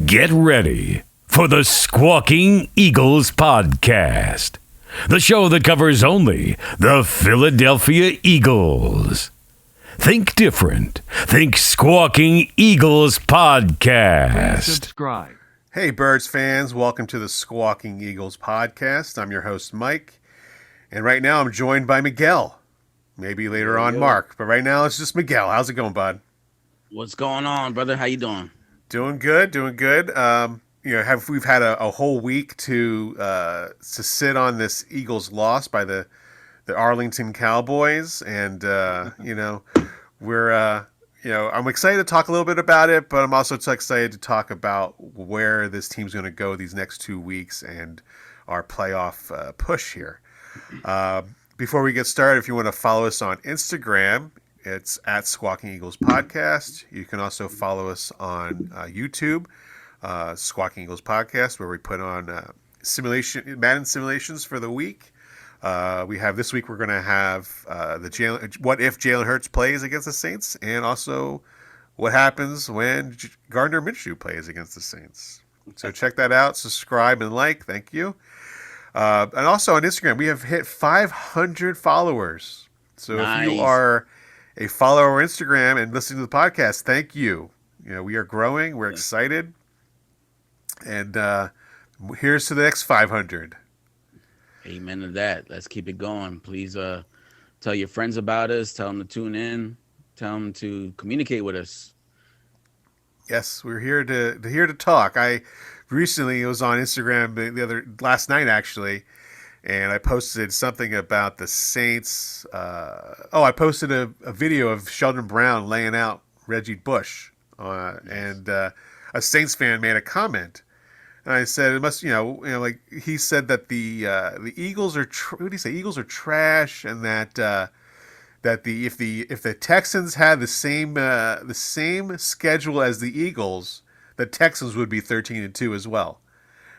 Get ready for the Squawking Eagles podcast, the show that covers only the Philadelphia Eagles. Think different. Think Squawking Eagles podcast. Subscribe. Hey, Birds fans. Welcome to the Squawking Eagles podcast. I'm your host, Mike. And right now I'm joined by Miguel. Maybe later on, Mark. But right now it's just Miguel. How's it going, bud? What's going on, brother? How you doing? Doing good, doing good. We've had a whole week to sit on this Eagles loss by the Arlington Cowboys, and we're I'm excited to talk a little bit about it, but I'm also excited to talk about where this team's going to go these next 2 weeks and our playoff push here. Before we get started, if you want to follow us on Instagram, it's at Squawking Eagles Podcast. You can also follow us on YouTube, Squawking Eagles Podcast, where we put on Madden simulations for the week. This week we're going to have what if Jalen Hurts plays against the Saints, and also what happens when Gardner Minshew plays against the Saints. So check that out, subscribe and like. Thank you. And also on Instagram, we have hit 500 followers. So If you are a follower on Instagram and listening to the podcast, thank you. We are growing. We're excited. And here's to the next 500. Amen to that. Let's keep it going. Please tell your friends about us. Tell them to tune in. Tell them to communicate with us. Yes, we're here to talk. I recently was on Instagram last night actually, and I posted something about the Saints. I posted a video of Sheldon Brown laying out Reggie Bush, and a Saints fan made a comment. And I said, it must, like he said that the Eagles are, what did he say? Eagles are trash, and that if the Texans had the same schedule as the Eagles, the Texans would be 13-2 as well.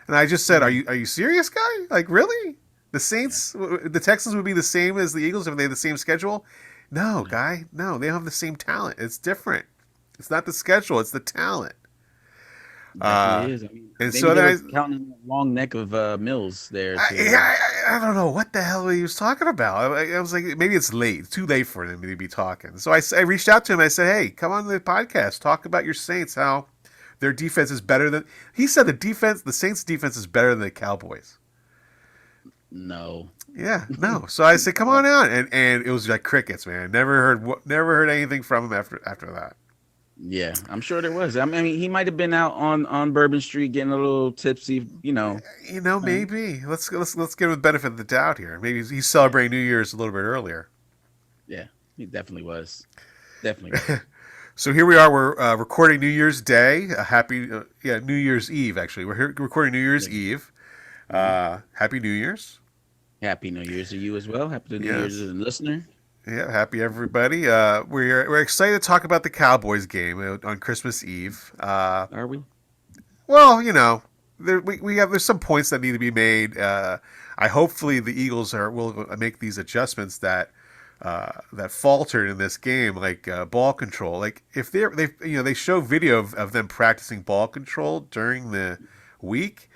And I just said, are you serious, guy? Like, really? The Texans would be the same as the Eagles if they had the same schedule? No, guy, no, they don't have the same talent. It's different. It's not the schedule; it's the talent. It is. I mean, and so then counting the long neck of Mills there. I don't know what the hell he was talking about. I was like, maybe it's late. It's too late for him to be talking. So I reached out to him. I said, hey, come on the podcast. Talk about your Saints, how their defense is better than... He said the Saints defense is better than the Cowboys. No. Yeah, no. So I said, come on out. And it was like crickets, man. Never heard anything from him after that. Yeah, I'm sure there was. I mean, he might have been out on Bourbon Street getting a little tipsy, Maybe. Let's give him the benefit of the doubt here. Maybe he's celebrating New Year's a little bit earlier. Yeah, he definitely was. Definitely. So here we are. We're recording New Year's Day. New Year's Eve, actually. We're recording New Year's Eve. Happy New Year's. Happy New Year's to you as well. Happy New Year's to the listener. Yeah, happy everybody. We're excited to talk about the Cowboys game on Christmas Eve. Are we? Well, there's some points that need to be made. Hopefully the Eagles will make these adjustments that faltered in this game, like ball control. Like if they show video of them practicing ball control during the week,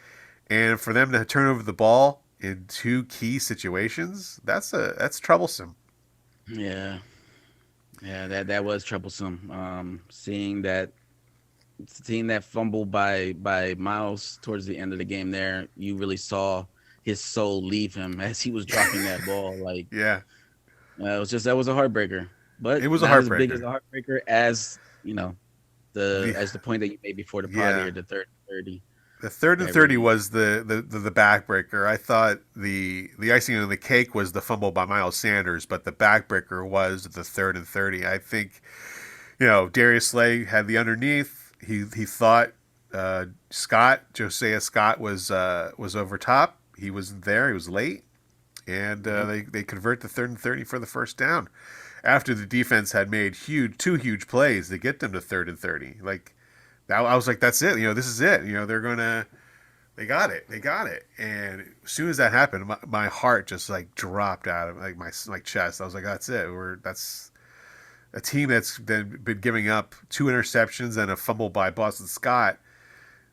and for them to turn over the ball in two key situations, that's troublesome. Yeah, that was troublesome. Seeing that fumble by Miles towards the end of the game, there you really saw his soul leave him as he was dropping that ball. Like, yeah, that was a heartbreaker. But it was a heartbreaker. As big as a heartbreaker as as the point that you made before the pod here, the 30. The 3rd and 30 was the backbreaker. I thought the icing on the cake was the fumble by Miles Sanders, but the backbreaker was the 3rd and 30. I think, Darius Slay had the underneath. He thought Josiah Scott was over top. He wasn't there. He was late, and they convert the 3rd and 30 for the first down after the defense had made two huge plays to get them to 3rd and 30. Like. I was like, that's it. This is it. They got it. And as soon as that happened, my heart just like dropped out of my chest. I was like, that's it. That's a team that's been giving up 2 interceptions and a fumble by Boston Scott.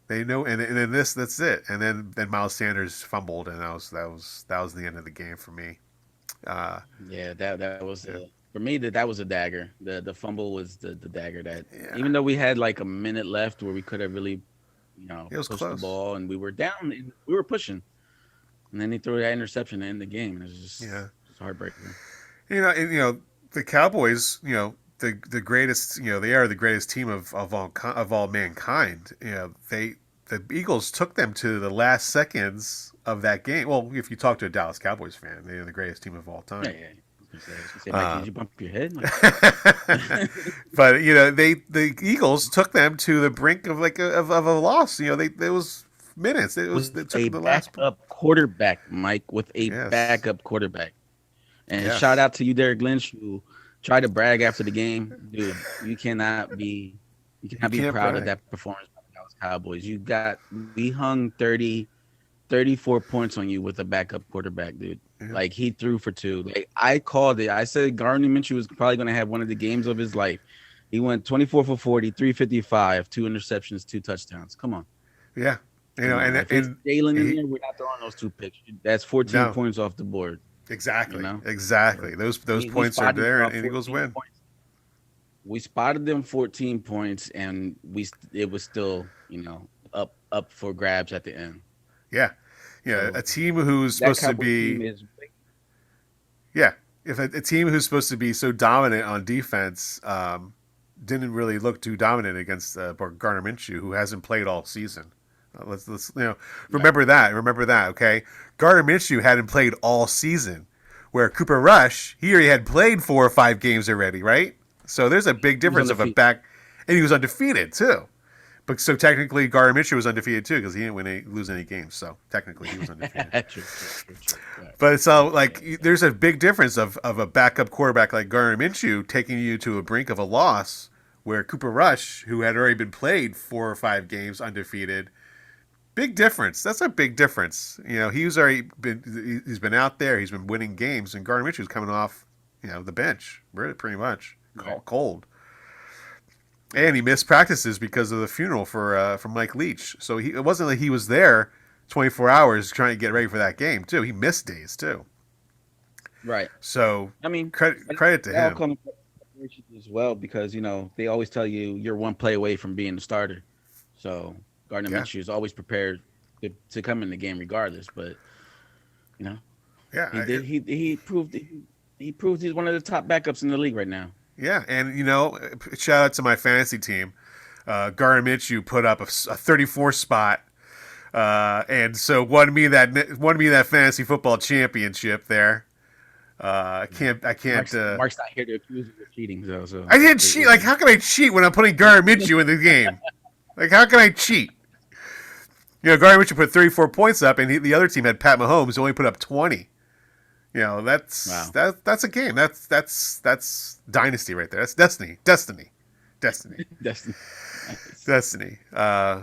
They know, and then that's it. And then Miles Sanders fumbled, and that was the end of the game for me. Uh, Yeah, that was yeah, for me that was a dagger. The fumble was the dagger that yeah, even though we had like a minute left where we could have really, it was pushed the close. ball and we were down and we were pushing, and then he threw that interception to end the game. And it was Yeah, just heartbreaking. the Cowboys, the greatest, they are the greatest team of all mankind. The Eagles took them to the last seconds of that game. Well, if you talk to a Dallas Cowboys fan, they're the greatest team of all Yeah, time. yeah. I was gonna say, Mike, did you bump your head? Like, But the Eagles took them to the brink of of a loss. There was minutes. They with took a the last. backup quarterback, Mike, with a Yes. backup quarterback. And shout Yes. out to you, Derek Lynch, who tried to brag after the game. Dude, you You cannot be can't proud of brag. that performance by the Dallas Cowboys. We hung 34 points on you with a backup quarterback, dude. Yeah. Like he threw for two. Like I called it. I said Gardner Minshew was probably going to have one of the games of his life. He went 24 for 40, 355, two interceptions, two touchdowns. Come on. Yeah. Come on. If it's And Jalen in he, there, we're not throwing those two picks. That's 14 no, points off the board. exactly. So Exactly. Those we points are spotted there, about and Eagles 14 win. points. We spotted them 14 points, and it was still up for grabs at the end. Yeah. Yeah. So A team who's that supposed to Cowboys team be is yeah. If a team who's supposed to be so dominant on defense didn't really look too dominant against Gardner Minshew, who hasn't played all season. Let's right. remember that. Remember that. Okay, Gardner Minshew hadn't played all season, where Cooper Rush he already had played 4 or 5 games already, right? So there's a big He was difference of a undefeated. back, and he was undefeated too. But so technically, Gardner Minshew was undefeated too because he didn't lose any games. So technically, he was undefeated. True. Right. But it's all like there's a big difference of a backup quarterback like Gardner Minshew taking you to a brink of a loss, where Cooper Rush, who had already been played 4 or 5 games undefeated, big difference. That's a big difference. He's been out there, he's been winning games, and Gardner Minshew's coming off the bench, really pretty much Right. cold. And he missed practices because of the funeral for Mike Leach. So it wasn't like he was there 24 hours trying to get ready for that game too. He missed days too. Right. So I mean, credit to that all him. comes from preparation as well because they always tell you you're one play away from being the starter. So Gardner Yeah, Minshew is always prepared to come in the game regardless. But you know, yeah, he did. He proved he's one of the top backups in the league right now. yeah. And shout out to my fantasy team. Gardner Minshew put up a 34 spot, and so won me that fantasy football championship there. I can't. Mark's not here to accuse you of cheating, so I didn't cheat. Like, how can I cheat when I'm putting Gardner Minshew in the game? Like, how can I cheat? Gardner Minshew put 34 points up, and the other team had Pat Mahomes who only put up 20. That's wow. that's a game. That's dynasty right there. That's destiny. That's nice. Destiny.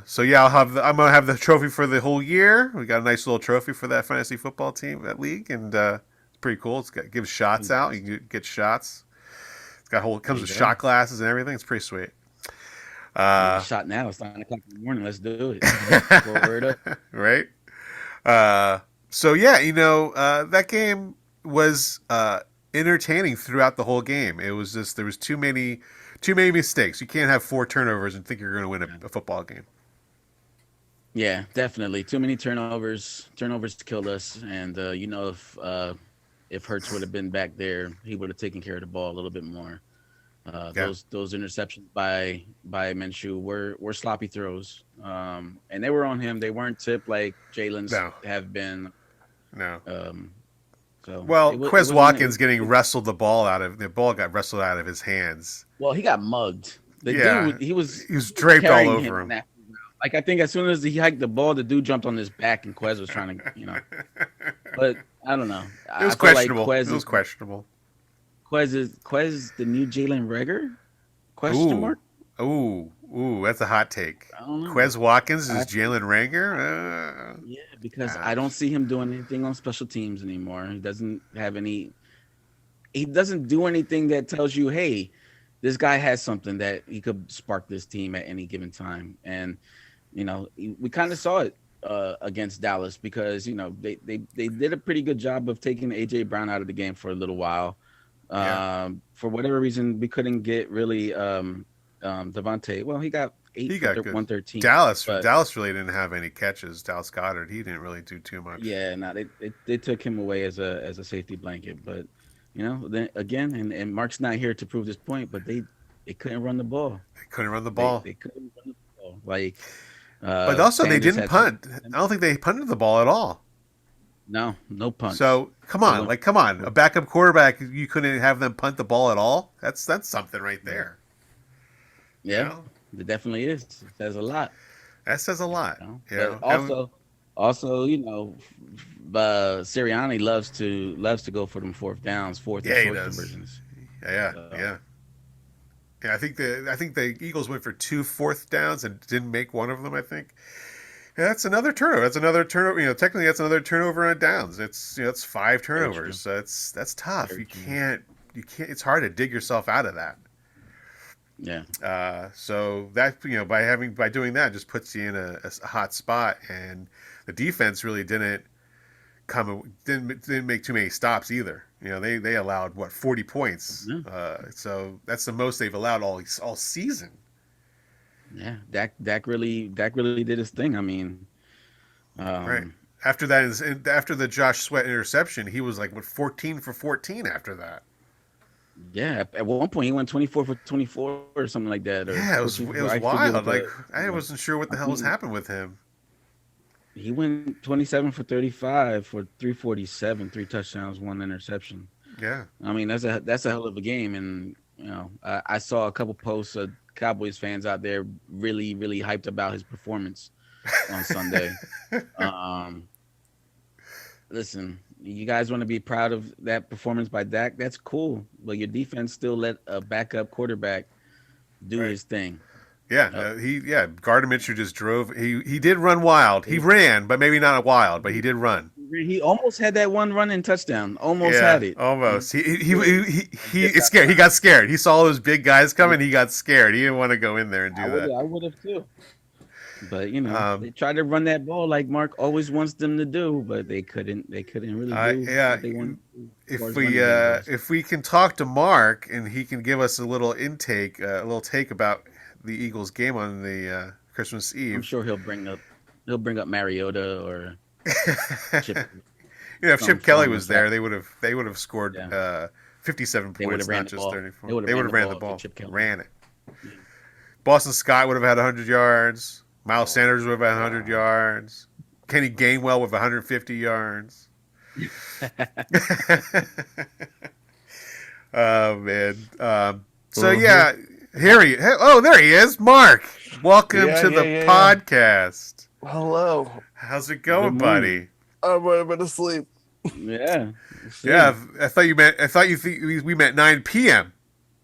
So yeah, I'm gonna have the trophy for the whole year. We got a nice little trophy for that fantasy football team, that league, and it's pretty cool. Gives shots out. You can get shots. It comes with shot glasses and everything. It's pretty sweet. Shot now. It's 9 o'clock in the morning. Let's do it. Word up. Right. So yeah, that game was entertaining throughout the whole game. It was just there was too many mistakes. You can't have 4 turnovers and think you're going to win a football game. Yeah, definitely. Too many turnovers. Turnovers killed us. And if Hurts would have been back there, he would have taken care of the ball a little bit more. Yeah. Those interceptions by Minshew were sloppy throws, and they were on him. They weren't tipped like Jalen's have been. No. So Well, it Quez Watkins the ball got wrestled out of his hands. Well, he got mugged. The dude, he was draped all over him. Like I think as soon as he hiked the ball, the dude jumped on his back, and Quez was trying to, But I don't know. It was questionable. It was questionable. Quez the new Jalen Reagor? Question mark? Ooh, that's a hot take. I don't know. Quez Watkins is Jalen Reagor? Yeah, because I don't see him doing anything on special teams anymore. He doesn't do anything that tells you, hey, this guy has something that he could spark this team at any given time. And we kind of saw it against Dallas because they did a pretty good job of taking AJ Brown out of the game for a little while. For whatever reason, we couldn't get really Devontae. Well, he got He got good. 113. Dallas really didn't have any catches. Dallas Goedert, he didn't really do too much. Yeah, no, they took him away as a safety blanket. But then again, and Mark's not here to prove this point, but they couldn't run the ball. They couldn't run the ball. They couldn't run the ball. Like, but also they didn't punt. I don't think they punted the ball at all. No punt. So come on, a backup quarterback, you couldn't have them punt the ball at all. That's something right there. Yeah, it definitely is. It says a lot. That says a lot. Also, Sirianni loves to go for them fourth downs, fourth and short conversions. Yeah. I think the Eagles went for 2 4th downs and didn't make one of them. I think. Yeah, that's another turnover. Technically that's another turnover on downs. It's 5 turnovers. So that's tough. You can't. It's hard to dig yourself out of that. Yeah. So that by doing that just puts you in a hot spot, and the defense really didn't make too many stops either. They allowed 40 points. So that's the most they've allowed all season. Yeah, Dak really did his thing. I mean, right after that, after the Josh Sweat interception, he was 14 for 14 after that. Yeah, at one point he went 24 for 24 or something like that. It was wild. I wasn't sure what the hell was happening with him. He went 27 for 35 for 347, 3 touchdowns, 1 interception. Yeah, I mean that's a hell of a game, and I saw a couple posts of Cowboys fans out there really, really hyped about his performance on Sunday. Listen, you guys want to be proud of that performance by Dak? That's cool, but your defense still let a backup quarterback do his thing. Yeah, Gardner Minshew just drove. He did run wild. He ran, but maybe not a wild, but he did run. He almost had that one running touchdown. Almost had it. Almost. He scared. He got scared. He saw those big guys coming. He got scared. He didn't want to go in there and do that. I would have too. But they tried to run that ball like Mark always wants them to do, but they couldn't. They couldn't really do. What they wanted to do if we can talk to Mark and he can give us a little intake, a little take about the Eagles game on the Christmas Eve. I'm sure he'll bring up Mariota or Chip. If Chip Kelly was there, they would have scored 57 points, not just 34. They would have ran the ball. Ran it. Boston Scott would have had 100 yards. Miles Sanders would have had 100 yards. Kenny Gainwell with 150 yards. Oh man. There he is, Mark. Welcome to the podcast. Hello. How's it going, buddy? I'm asleep. Yeah. I thought we meant 9 p.m.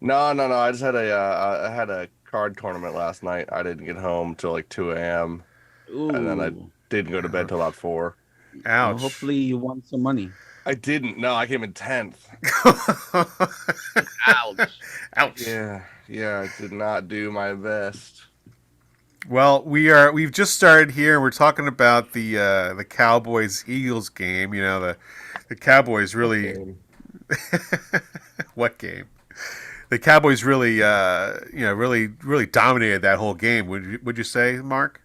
No. I just had I had a card tournament last night. I didn't get home till 2 a.m. Ooh. And then I didn't go to bed till about 4. Ouch. Well, hopefully you won some money. I didn't. No, I came in 10th. Ouch. Yeah, I did not do my best. Well, we've just started here and we're talking about the Cowboys Eagles game. The Cowboys really what game? The Cowboys really really dominated that whole game. Would you say, Mark?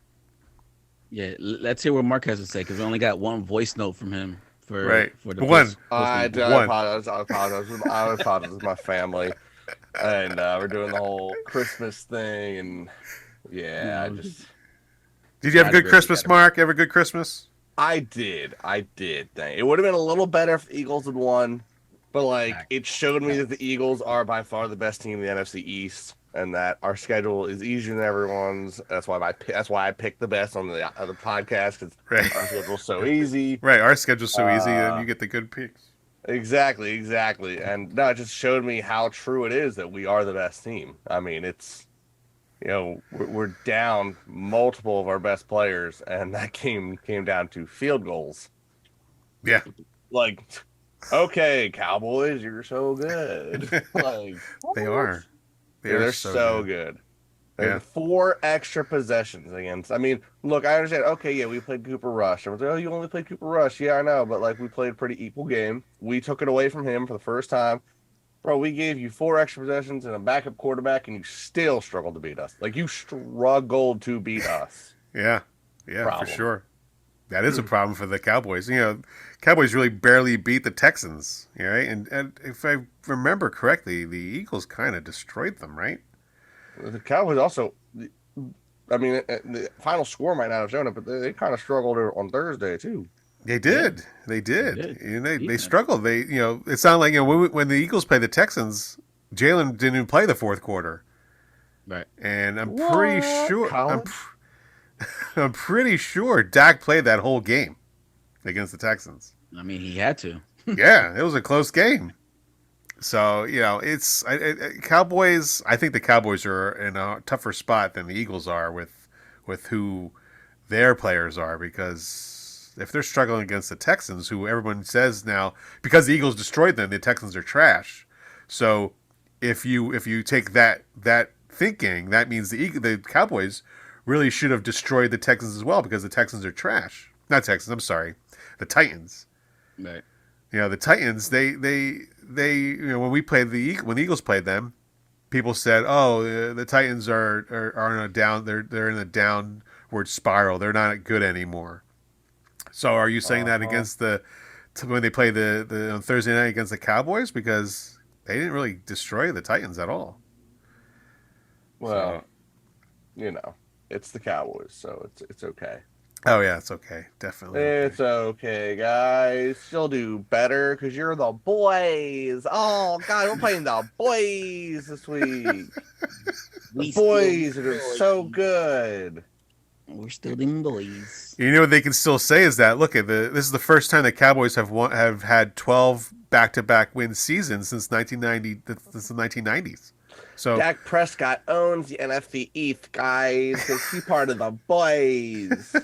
Yeah, let's hear what Mark has to say because we only got one voice note from him for the one. I apologize. I apologize with my family, and we're doing the whole Christmas thing, and Did you have a good Christmas, Mark? Have a good Christmas? I did. It would have been a little better if the Eagles had won, but it showed me that the Eagles are by far the best team in the NFC East, and that our schedule is easier than everyone's. That's why I picked the best on the podcast because our schedule's so easy. Right, our schedule's so easy, and you get the good picks. Exactly, and no, it just showed me how true it is that we are the best team. I mean, it's we're down multiple of our best players, and that came down to field goals. Yeah, okay, Cowboys, you're so good. They are. They're so good. Yeah. 4 extra possessions against. I mean, look, I understand. Okay, yeah, we played Cooper Rush. Everyone's like, oh, you only played Cooper Rush. Yeah, I know, but like we played a pretty equal game. We took it away from him for the first time. Bro, we gave you 4 extra possessions and a backup quarterback, and you still struggled to beat us. Like, you struggled to beat us. Yeah, for Problem. sure. That is a problem for the Cowboys. Cowboys really barely beat the Texans, right? And if I remember correctly, the Eagles kind of destroyed them, right? The Cowboys also, I mean, the final score might not have shown it, but they kind of struggled on Thursday, too. They did. Yeah. They did. They They struggled. It sounded like when the Eagles played the Texans, Jalen didn't even play the fourth quarter. Right. And I'm pretty sure Colin? I'm pretty sure Dak played that whole game against the Texans. I mean, he had to. Yeah, it was a close game. So it's Cowboys. I think the Cowboys are in a tougher spot than the Eagles are with who their players are, because if they're struggling against the Texans, who everyone says now, because the Eagles destroyed them, the Texans are trash. So if you take that thinking, that means the Cowboys really should have destroyed the Texans as well, because the Texans are trash. Not Texans, I'm sorry, the Titans. Right. The Titans, they when the Eagles played them, people said, "Oh, the Titans are in a down. They're in a downward spiral. They're not good anymore." So, are you saying that against when they play the on Thursday night against the Cowboys, because they didn't really destroy the Titans at all? Well, it's the Cowboys, so it's okay. Oh yeah, it's okay, definitely. It's okay, guys. You'll do better because you're the boys. Oh God, we're playing the boys this week. The boys are so good. We're still them boys. What they can still say is that this is the first time the Cowboys have had 12 back-to-back win seasons since 1990. Since the 1990s. So Dak Prescott owns the NFC East, guys, because he's part of the boys.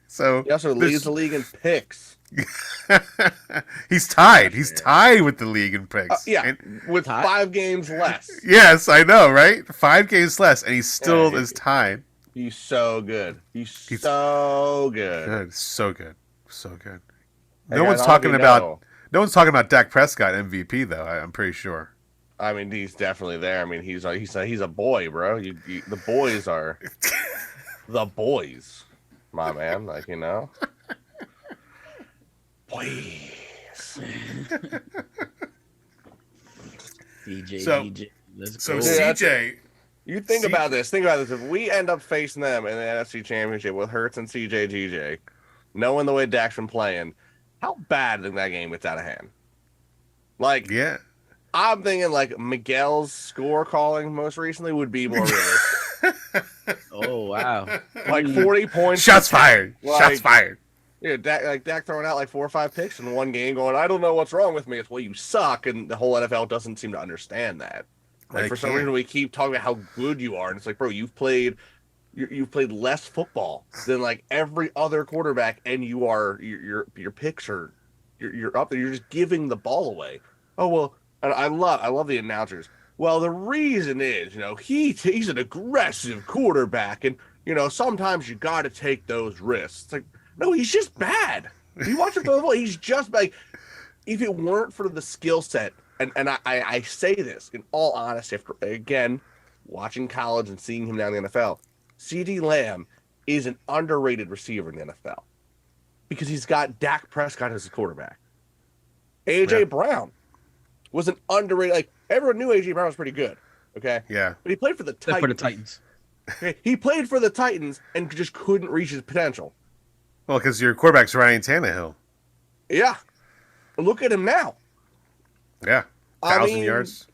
So He also leads the league in picks. He's tied. He's tied with the league in picks. With 5 games less. Yes, I know, right? 5 games less, and he still is tied. He's so good. He's so good. Good, so good, so good. Hey, No guys, one's I'll talking let you about know. no one's talking about Dak Prescott MVP though. I'm pretty sure. I mean, he's definitely there. I mean, he's a boy, bro. The boys are the boys, my man. Like boys. CJ. Let's So go. CJ, You think about this. Think about this. If we end up facing them in the NFC Championship with Hurts and CJ GJ, knowing the way Dak's been playing, how bad do you think that game gets out of hand? Like, yeah. I'm thinking like Miguel's score calling most recently would be more realistic. Oh wow. Like 40 points. Shots fired. Like, Shots fired. Yeah, Dak throwing out like 4 or 5 picks in one game, going, I don't know what's wrong with me. It's, well, you suck, and the whole NFL doesn't seem to understand that. Like, for some reason, we keep talking about how good you are, and it's like, bro, you've played less football than like every other quarterback, and your picks are you're up there. You're just giving the ball away. Oh well, and I love the announcers. Well, the reason is, he's an aggressive quarterback, and sometimes you got to take those risks. It's like, no, he's just bad. You watch him throw the ball, he's just like, if it weren't for the skill set, and I say this in all honesty, after again watching college and seeing him now in the NFL, CeeDee Lamb is an underrated receiver in the NFL because he's got Dak Prescott as a quarterback. AJ Brown was an underrated. Like, everyone knew AJ Brown was pretty good. Okay. Yeah. But he played for the Titans. Except for the Titans. Okay? He played for the Titans and just couldn't reach his potential. Well, because your quarterback's Ryan Tannehill. Yeah. Look at him now. Yeah. 1,000 yards.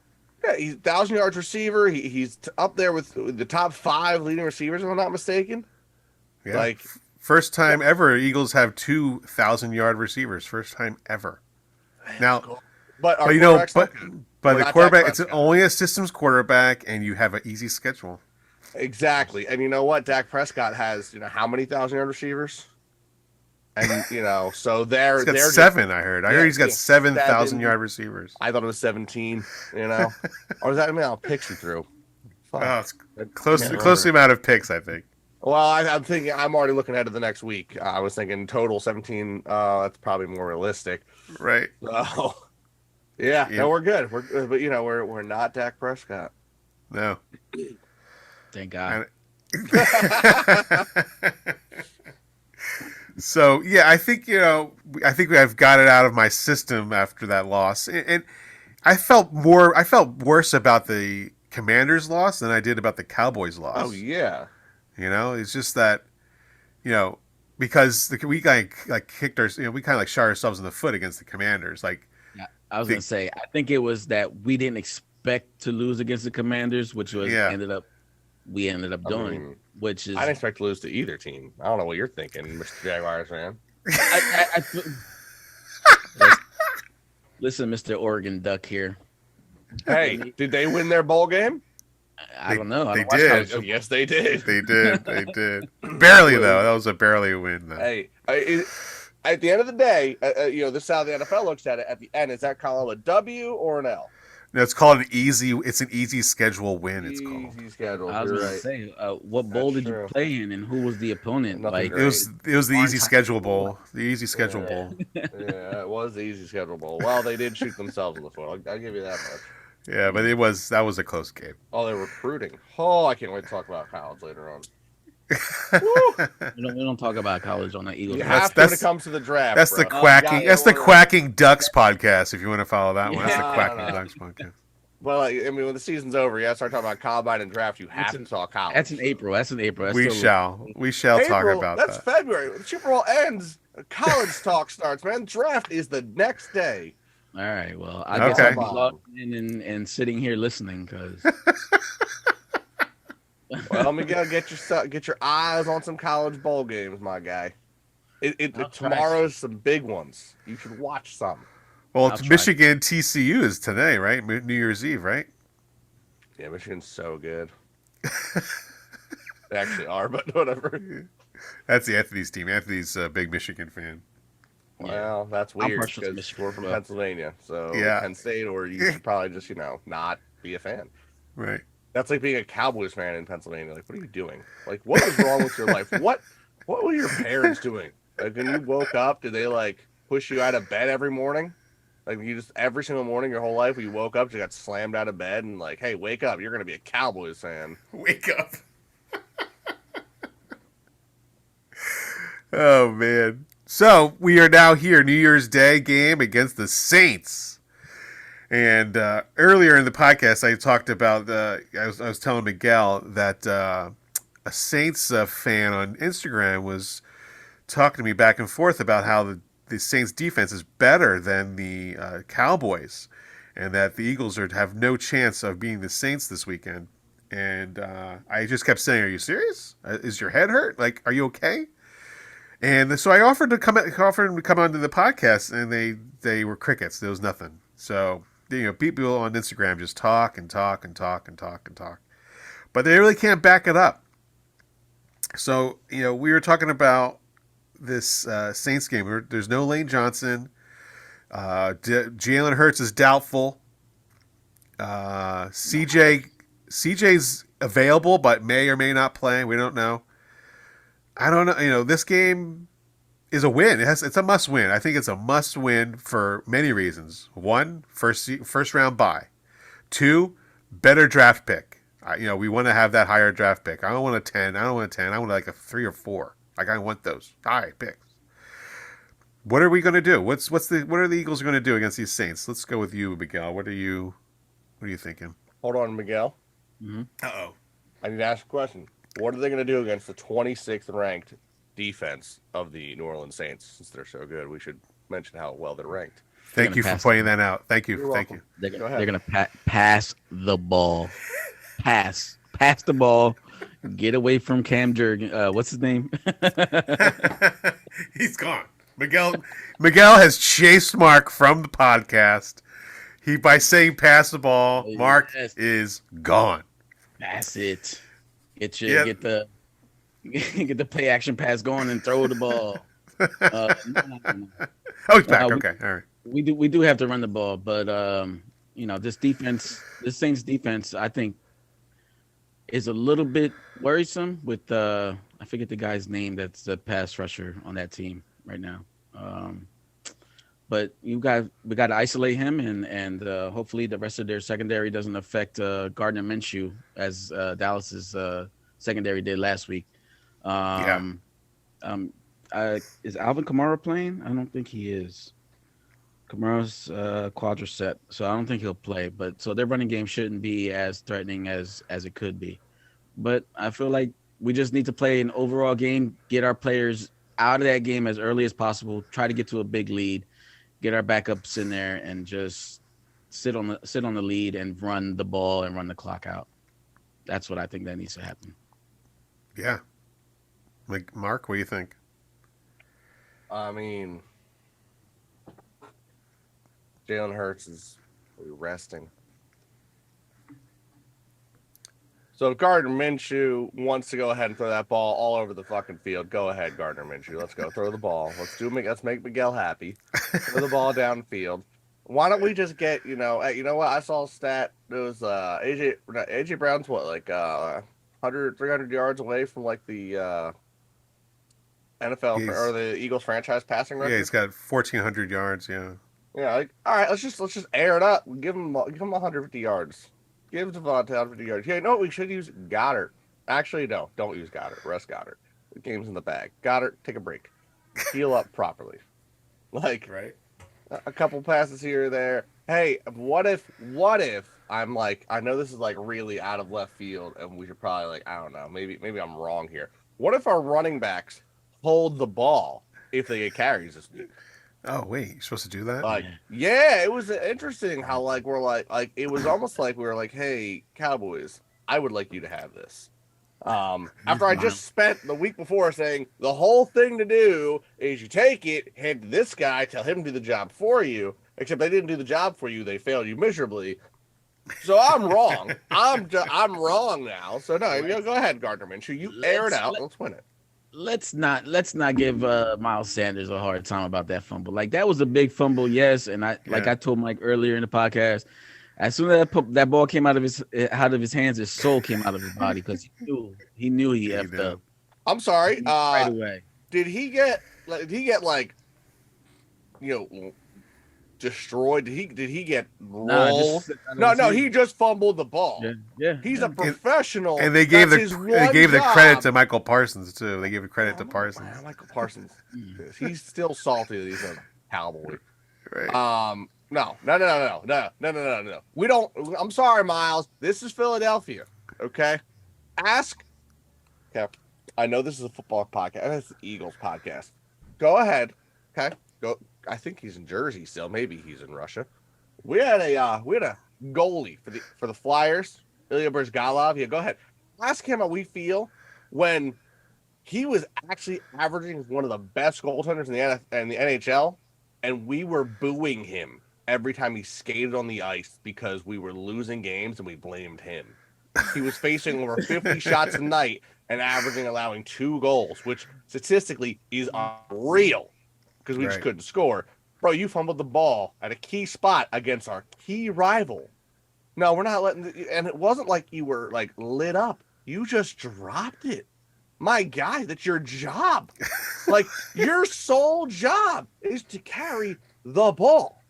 Yeah, he's 1,000 yards receiver. He's up there with the top 5 leading receivers, if I'm not mistaken. Yeah. Like, first time ever Eagles have 2,000-yard receivers. First time ever. Now, but the quarterback, it's only a systems quarterback, and you have an easy schedule. Exactly. And you know what? Dak Prescott has, how many 1,000-yard receivers? And, so he's got 7, I heard. I heard he's got 7,000-yard receivers. I thought it was 17, Or does that mean I'll picks he threw? fine. Oh, it's close Yeah. to the amount of picks, I think. Well, I'm thinking. I'm already looking ahead to the next week. I was thinking total 17. That's probably more realistic. Right. So, yeah, Yeah. no, we're good. We're good, but we're not Dak Prescott. No. Thank God. So yeah, I think I've got it out of my system after that loss, and I felt worse about the Commanders' loss than I did about the Cowboys' loss. Oh yeah. It's just that, because we kicked our, we kind of like shot ourselves in the foot against the Commanders. Like, Yeah, I was gonna say, I think it was that we didn't expect to lose against the Commanders, which was we ended up doing, which is I didn't expect to lose to either team. I don't know what you're thinking, Mr. Jaguars fan. Listen, Mr. Oregon Duck here. Hey, did they win their bowl game? I don't know. They did. Oh, yes, they did. They did. Barely though. That was a barely win though. Hey, at the end of the day, this is how the NFL looks at it. At the end, is that column a W or an L? No, it's called an easy schedule win. It's called. Easy schedule. I was You're gonna right. say, what bowl That's did you true. play in, and who was the opponent? Nothing Like, great. It was the easy schedule bowl. The easy schedule bowl. Yeah, it was the easy schedule bowl. Well, they did shoot themselves in the foot. I'll give you that much. Yeah, but that was a close game. Oh, they're recruiting. Oh, I can't wait to talk about college later on. we don't talk about college on the Eagles. You That's- have to when it that's- comes to the draft. That's bro. the quacking. Yeah, That's the well, Quacking Ducks podcast. If you want to follow that one, that's the Yeah, Quacking no. Ducks podcast. Well, I mean, when the season's over, you have to start talking about combine and draft. You have to talk college. That's in April. That's We shall talk April, about that's that. February. When the Super Bowl ends, college talk starts, man. Draft is the next day. All right. Well, I guess Okay. I'll be logged in and sitting here listening because Well, Miguel, get your eyes on some college bowl games, my guy. I'll try. Tomorrow's some big ones. You should watch some. Well, I'll it's try. Michigan TCU is today, right? New Year's Eve, right? Yeah, Michigan's so good. They actually are, but whatever. That's the Anthony's team. Anthony's a big Michigan fan. Well, that's I'm weird partial to because Michigan, we're from but- Pennsylvania, so Yeah. Penn State, or you should probably just not be a fan. Right. That's like being a Cowboys fan in Pennsylvania. Like, what are you doing? Like, what is wrong with your life? What were your parents doing? Like, when you woke up, did they like push you out of bed every morning? Like, you just every single morning your whole life, when you woke up, you got slammed out of bed and like, hey, wake up! You're gonna be a Cowboys fan. Wake up. Oh man. So we are now here, New Year's Day game against the Saints. And earlier in the podcast, I talked about I was telling Miguel that a Saints fan on Instagram was talking to me back and forth about how the Saints defense is better than the Cowboys, and that the Eagles have no chance of beating the Saints this weekend. And I just kept saying, "Are you serious? Is your head hurt? Like, are you okay?" And so I offered to come onto the podcast, and they were crickets. There was nothing. So people on Instagram just talk and talk and talk and talk and talk, but they really can't back it up. So we were talking about this Saints game. There's no Lane Johnson. Jalen Hurts is doubtful. CJ's available, but may or may not play. We don't know. I don't know. This game is a win. It's a must win. I think it's a must win for many reasons. One, first round bye. Two, better draft pick. We want to have that higher draft pick. I don't want a 10. I want like a 3 or 4. Like, I want those high picks. What are we going to do? What are the Eagles going to do against these Saints? Let's go with you, Miguel. What are you thinking? Hold on, Miguel. Uh-oh. I need to ask a question. What are they going to do against the 26th ranked defense of the New Orleans Saints? Since they're so good, we should mention how well they're ranked. Thank you for pointing that out. Thank you. You're Thank welcome. you. they're gonna pass the ball, pass the ball, get away from Cam Jurgen. What's his name? He's gone. Miguel has chased Mark from the podcast. By saying pass the ball, Mark is gone. Pass it. Get Yep. get the play action pass going and throw the ball. No. Oh, he's back. Okay, all right. We do have to run the ball, but this Saints defense, I think is a little bit worrisome with I forget the guy's name that's the pass rusher on that team right now. But we got to isolate him and hopefully the rest of their secondary doesn't affect Gardner Minshew as Dallas's secondary did last week. Is Alvin Kamara playing? I don't think he is. Kamara's quadricep, so I don't think he'll play. But so their running game shouldn't be as threatening as it could be. But I feel like we just need to play an overall game, get our players out of that game as early as possible, try to get to a big lead, get our backups in there, and just sit on the lead and run the ball and run the clock out. That's what I think that needs to happen. Yeah. Like, Mark, what do you think? I mean, Jalen Hurts is resting. So if Gardner Minshew wants to go ahead and throw that ball all over the fucking field, go ahead, Gardner Minshew. Let's go throw the ball. Let's make Miguel happy. Throw the ball downfield. Why don't we just get, you know what? I saw a stat. It was AJ Brown's what, like 100, 300 yards away from like the NFL or the Eagles franchise passing record. Yeah, he's got 1,400 yards. Yeah. Yeah, like, all right, let's just air it up. Give him 150 yards. Give Devontae 150 yards. Yeah, no, we should use Goddard. Actually, no, don't use Goddard. Rest Goddard. The game's in the bag. Goddard, take a break. Heal up properly. Like, right. A couple passes here or there. Hey, what if I'm like, I know this is like really out of left field, and we should probably like, I don't know, maybe I'm wrong here. What if our running backs hold the ball if they get carries this week? Oh wait, you're supposed to do that? Like, yeah, it was interesting how like we're like it was almost like we were like, hey, Cowboys, I would like you to have this. After I just spent the week before saying the whole thing to do is you take it, hand to this guy, tell him to do the job for you. Except they didn't do the job for you; they failed you miserably. So I'm wrong. I'm wrong now. So no, go ahead, Gardner Minshew. You air it out. Let's win it. Let's not give Miles Sanders a hard time about that fumble. Like, that was a big fumble, yes. And I told Mike earlier in the podcast, as soon as that ball came out of his hands, his soul came out of his body because he knew he effed up. I'm sorry. Right away. Did he get like, destroyed? Did he get rolled? No, he just fumbled the ball. Yeah. He's a professional. And they gave the credit to Michael Parsons too. They gave the credit to Parsons. Man, Michael Parsons. He's still salty that he's a Cowboy. Right. No. We don't. I'm sorry, Miles. This is Philadelphia. Okay. Okay. I know this is a football podcast. It's an Eagles podcast. Go ahead. Okay. Go. I think he's in Jersey still. Maybe he's in Russia. We had a goalie for the Flyers, Ilya Bryzgalov. Yeah, go ahead. Ask him how we feel when he was actually averaging one of the best goaltenders in the NHL, and we were booing him every time he skated on the ice because we were losing games and we blamed him. He was facing over 50 shots a night and allowing 2 goals, which statistically is unreal. Because we just couldn't score. Bro, you fumbled the ball at a key spot against our key rival. No, we're not letting... And it wasn't like you were, like, lit up. You just dropped it. My guy, that's your job. Like, your sole job is to carry the ball.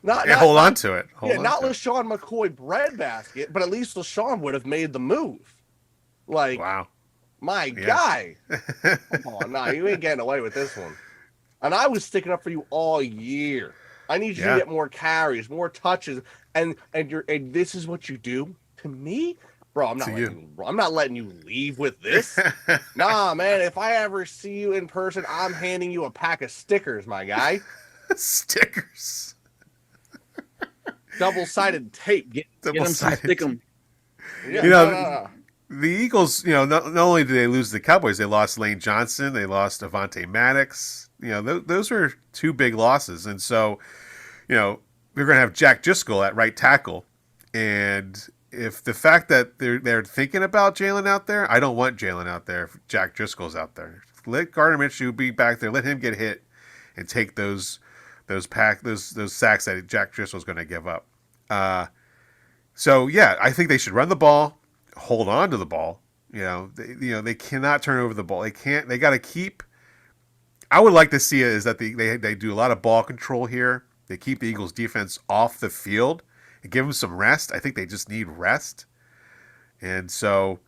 Hold on to it. Not LaShawn McCoy breadbasket, but at least LaShawn would have made the move. Like, wow. My guy. Come on, nah, you ain't getting away with this one. And I was sticking up for you all year. I need you to get more carries, more touches, and this is what you do to me, bro. I'm not letting you leave with this. Nah, man. If I ever see you in person, I'm handing you a pack of stickers, my guy. Stickers. Double-sided tape. Get them, stick them. Yeah, the Eagles. Not only did they lose the Cowboys, they lost Lane Johnson. They lost Avonte Maddox. Those were 2 big losses. And so, we're going to have Jack Driscoll at right tackle. And if the fact that they're thinking about Jalen out there, I don't want Jalen out there if Jack Driscoll's out there. Let Gardner Minshew be back there. Let him get hit and take those sacks that Jack Driscoll's going to give up. I think they should run the ball, hold on to the ball. They cannot turn over the ball. They can't. They got to keep. I would like to see it is that they do a lot of ball control here. They keep the Eagles defense off the field and give them some rest. I think they just need rest. And so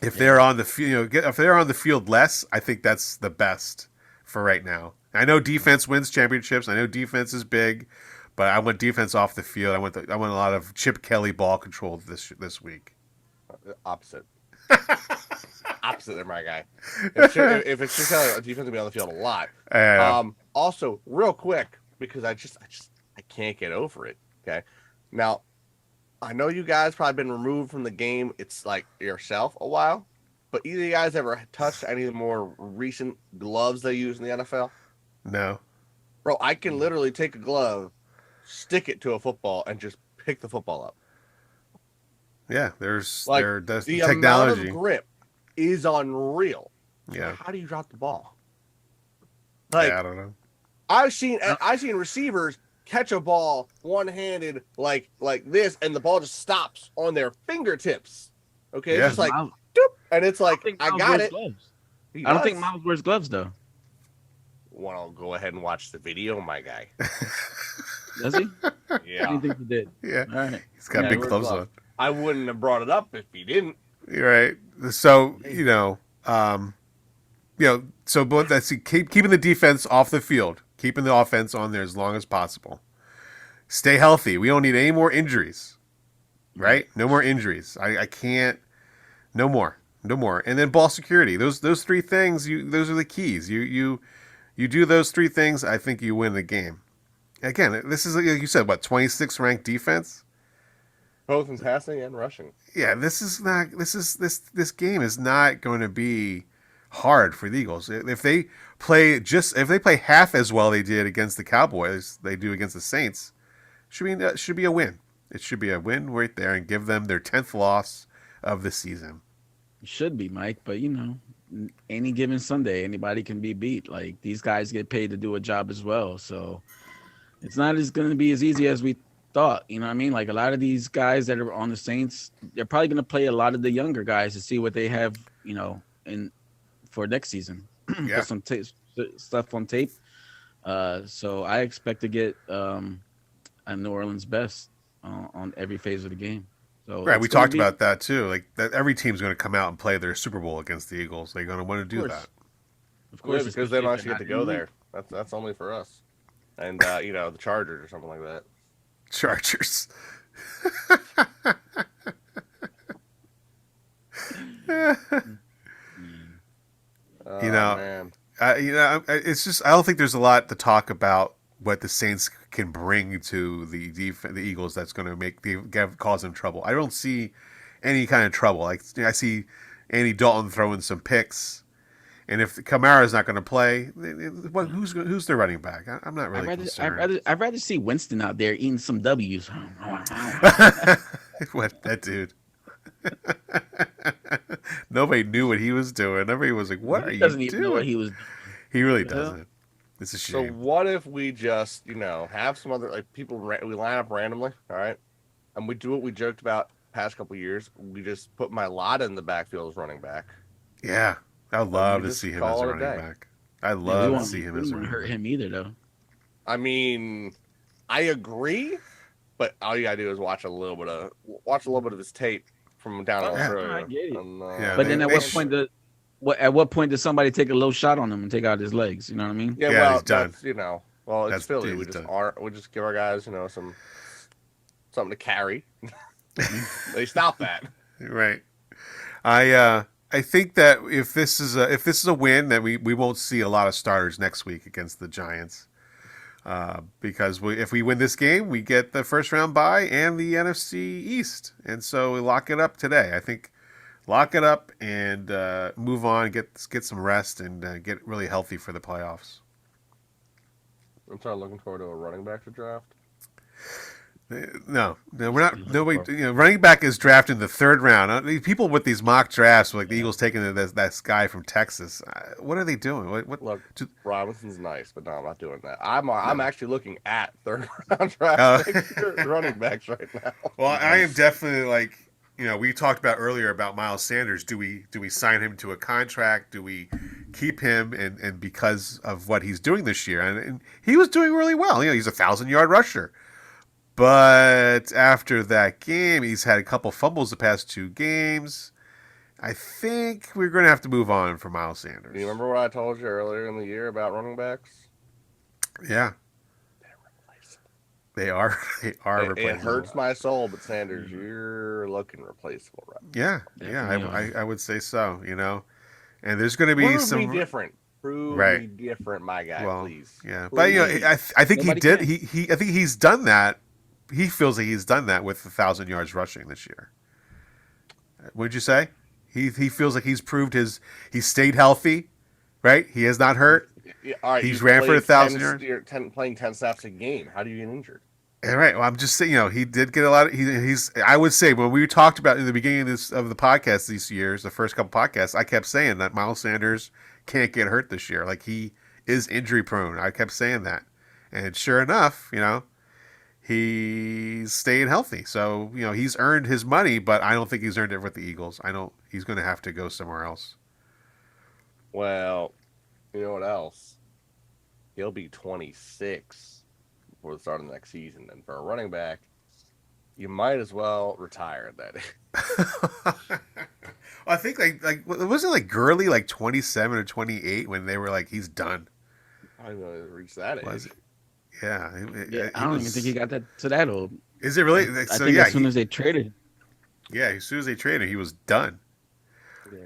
if they're on the field, if they're on the field less, I think that's the best for right now. I know defense wins championships. I know defense is big, but I want defense off the field. I want a lot of Chip Kelly ball control this week. Opposite. Opposite there, my guy. If it's just defense will be on the field a lot. Also, real quick, because I can't get over it. Okay, now I know you guys probably been removed from the game. It's like yourself a while, but either of you guys ever touched any of the more recent gloves they use in the NFL? No, bro. I can literally take a glove, stick it to a football, and just pick the football up. Yeah, there's like the technology. Amount of grip is unreal. Yeah. How do you drop the ball? I don't know. I've seen receivers catch a ball one-handed like this, and the ball just stops on their fingertips. Okay, it's just like doop, and it's like I got it. I don't think Miles wears gloves though. Want to go ahead and watch the video, my guy? Does he? Yeah, I think he did. Yeah, all right. He's got big gloves on. I wouldn't have brought it up if he didn't. You're right. So but that's keeping the defense off the field, keeping the offense on there as long as possible. Stay healthy. We don't need any more injuries, right? No more injuries. I can't. No more. And then ball security. Those three things. Those are the keys. You do those three things. I think you win the game. Again, this is like you said. What 26th ranked defense? Both in passing and rushing. Yeah, this game is not going to be hard for the Eagles. If they play half as well they did against the Cowboys, they do against the Saints, should be a win. It should be a win right there and give them their 10th loss of the season. It should be, Mike, but any given Sunday, anybody can be beat. Like these guys get paid to do a job as well, so it's not going to be as easy as we thought. You know what I mean? Like a lot of these guys that are on the Saints, they're probably going to play a lot of the younger guys to see what they have, for next season. Yeah. Put some stuff on tape. So I expect to get a New Orleans best on every phase of the game. So right, we talked about that too. Like that, every team's going to come out and play their Super Bowl against the Eagles. They're going to want to do that. Of course, because they don't actually get to go there. That's only for us, and the Chargers or something like that. Chargers. Man. It's just I don't think there's a lot to talk about what the Saints can bring to the Eagles that's going to cause them trouble. I don't see any kind of trouble. Like I see Andy Dalton throwing some picks, and if Kamara's not going to play, who's their running back? I'm not really concerned. I'd rather see Winston out there eating some W's. What that dude? Nobody knew what he was doing. Everybody was like, "What are you doing?" He doesn't even know what he was doing. He really doesn't. It's a shame. So what if we just, have some other people? We line up randomly, all right, and we do what we joked about past couple years. We just put Mailata in the backfield as running back. Yeah, I'd love to see him as a running back. I'd love to see him as a running back. Hurt him either, though. I mean, I agree, but all you gotta do is watch a little bit of his tape from down on the road. I get it. And, but then at what point does somebody take a low shot on him and take out his legs? You know what I mean? Yeah, well, he's done. It's Philly. We just give our guys, something to carry. They stop that. Right. I think that if this is a win, then we won't see a lot of starters next week against the Giants. Because if we win this game, we get the first round bye and the NFC East, and so we lock it up today. I think lock it up and move on, get some rest, and get really healthy for the playoffs. I'm sorry, looking forward to a running back to draft. No, we're not. Nobody. Running back is drafted in the third round. People with these mock drafts, like the Eagles taking that guy from Texas. What are they doing? What? Look, Robinson's nice, but no, I'm not doing that. I'm actually looking at third round draft running backs right now. Well, I am definitely we talked about earlier about Miles Sanders. Do we sign him to a contract? Do we keep him? And because of what he's doing this year, and he was doing really well. He's a 1,000-yard rusher. But after that game, he's had a couple fumbles the past 2 games. I think we're going to have to move on from Miles Sanders. Do you remember what I told you earlier in the year about running backs? Yeah. They are. They are It replaceable. hurts my soul, but Sanders, you're looking replaceable right now. Yeah. I would say so. And there's going to be Prove me different. Prove me different, my guy, please. Yeah, Prove but me. I think he Nobody did. can. He I think he's done that. He feels like he's done that with 1,000 yards rushing this year. What'd you say? He feels like he's proved he stayed healthy, right? He has not hurt. Yeah, all right, He's you ran for played 1,000 10 yards. playing 10 snaps a game. How do you get injured? All right. Well, I'm just saying, he did get a lot of. He's. I would say when we talked about in the beginning of the podcast these years, the first couple podcasts, I kept saying that Miles Sanders can't get hurt this year. Like he is injury prone. I kept saying that, and sure enough, he's staying healthy. So he's earned his money, but I don't think he's earned it with the Eagles. He's going to have to go somewhere else. Well, you know what else? He'll be 26 before the start of the next season. And for a running back, you might as well retire at that. I think like wasn't like Gurley like 27 or 28 when they were like he's done. I didn't know he reached that age. Was it? Yeah, I don't even think he got to that old. Is it really? I think as soon as they traded. Yeah, as soon as they traded, he was done.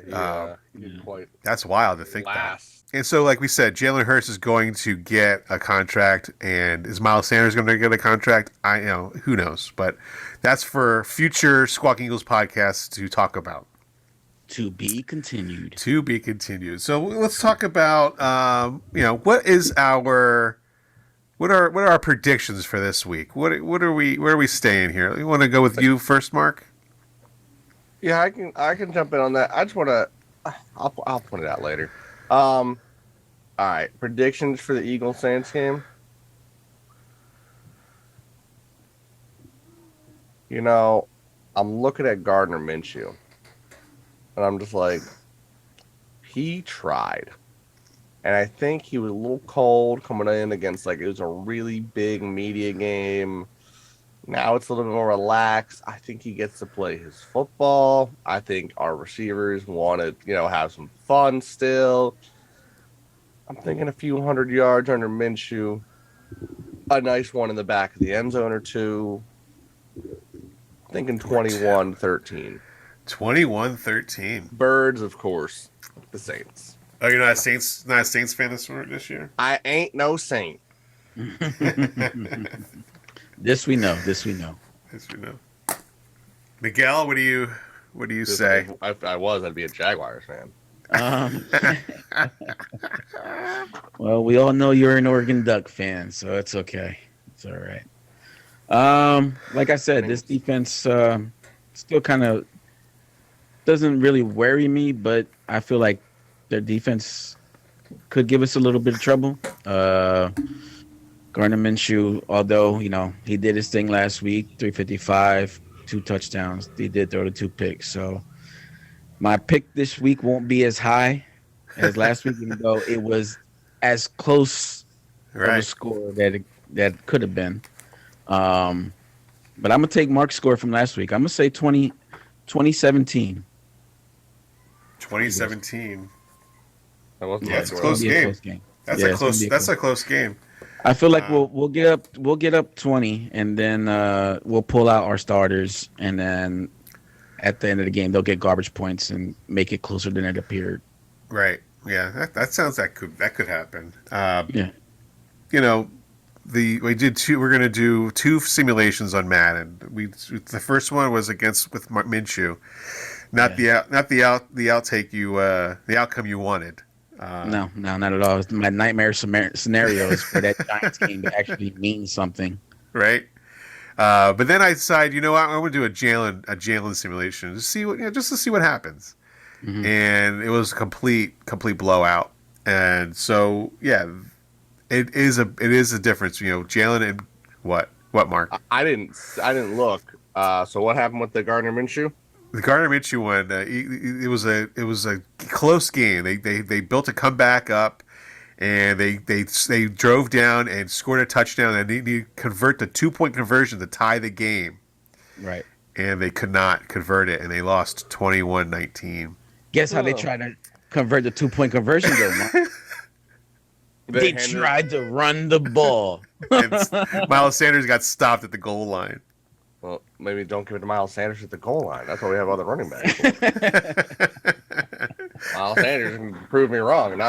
Yeah, he didn't quite That's wild to think last. that. And so, like we said, Jalen Hurts is going to get a contract, and is Miles Sanders going to get a contract? Who knows? But that's for future Squawking Eagles podcasts to talk about. To be continued. To be continued. So let's talk about what are our predictions for this week? Where are we staying here? You want to go with you first, Mark? Yeah, I can jump in on that. I just want to. I'll point it out later. All right, predictions for the Eagles Saints game. I'm looking at Gardner Minshew, and I'm just like, he tried, and I think he was a little cold coming in against it was a really big media game. Now it's a little bit more relaxed. I think he gets to play his football. I think our receivers want to, have some fun still. I'm thinking a few 100 yards under Minshew. A nice one in the back of the end zone or two. Thinking 21-13. 21-13. Birds, of course. The Saints. Oh, you're not a Saints fan this year? I ain't no Saint. This we know. Yes, we know. Miguel, what do you say? If I'd be a Jaguars fan. Well, we all know you're an Oregon Duck fan, so it's okay. It's all right. Like I said, this defense still kind of doesn't really worry me, but I feel like their defense could give us a little bit of trouble. Gardner Minshew, although, he did his thing last week, 355, 2 touchdowns. He did throw the 2 picks. So my pick this week won't be as high as last week, even though it was as close of a score that could have been. But I'm going to take Mark's score from last week. I'm going to say 2017. 2017. That wasn't That's a my close score. game. That's a close game. I feel like we'll get up 20, and then we'll pull out our starters, and then at the end of the game they'll get garbage points and make it closer than it appeared. Right. Yeah. That sounds that could happen. Yeah. We're going to do 2 simulations on Madden. The first one was with Minshew, not the outcome you wanted. No, not at all. My nightmare scenario is for that Giants game to actually mean something. Right. But then I decide, I'm going to do a Jalen simulation to see just to see what happens. Mm-hmm. And it was a complete blowout. And so, yeah, it is a difference. Jalen and what Mark? I didn't look. So what happened with the Gardner Minshew? The Gardner Minshew one, it was a close game. They built a comeback up, and they drove down and scored a touchdown, and they needed to convert the 2-point conversion to tie the game, Right. and they could not convert it, and they lost 21-19. Guess how they tried to convert the 2-point conversion though, Mark? They tried to run the ball. And Miles Sanders got stopped at the goal line. Well, maybe don't give it to Miles Sanders at the goal line. That's why we have other running backs. Miles Sanders can prove me wrong, and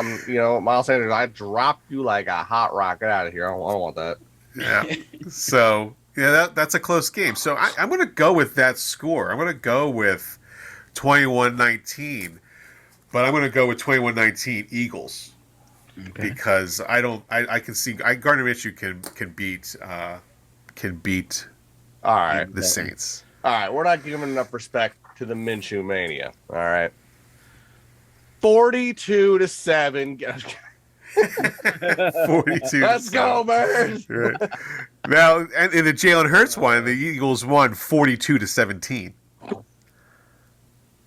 Miles Sanders, I dropped you like a hot rock. Get out of here. I don't want that. Yeah. So that's a close game. So I'm going to go with that score. I'm going to go with 21-19, but I'm going to go with 21-19 Eagles. Okay. Because I can see Gardner Minshew can beat all right the Saints. All right, we're not giving enough respect to the Minshew mania. All right, 42-7. 42. Let's go, Bears. Right. Now, and in the Jalen Hurts one, the Eagles won 42-17.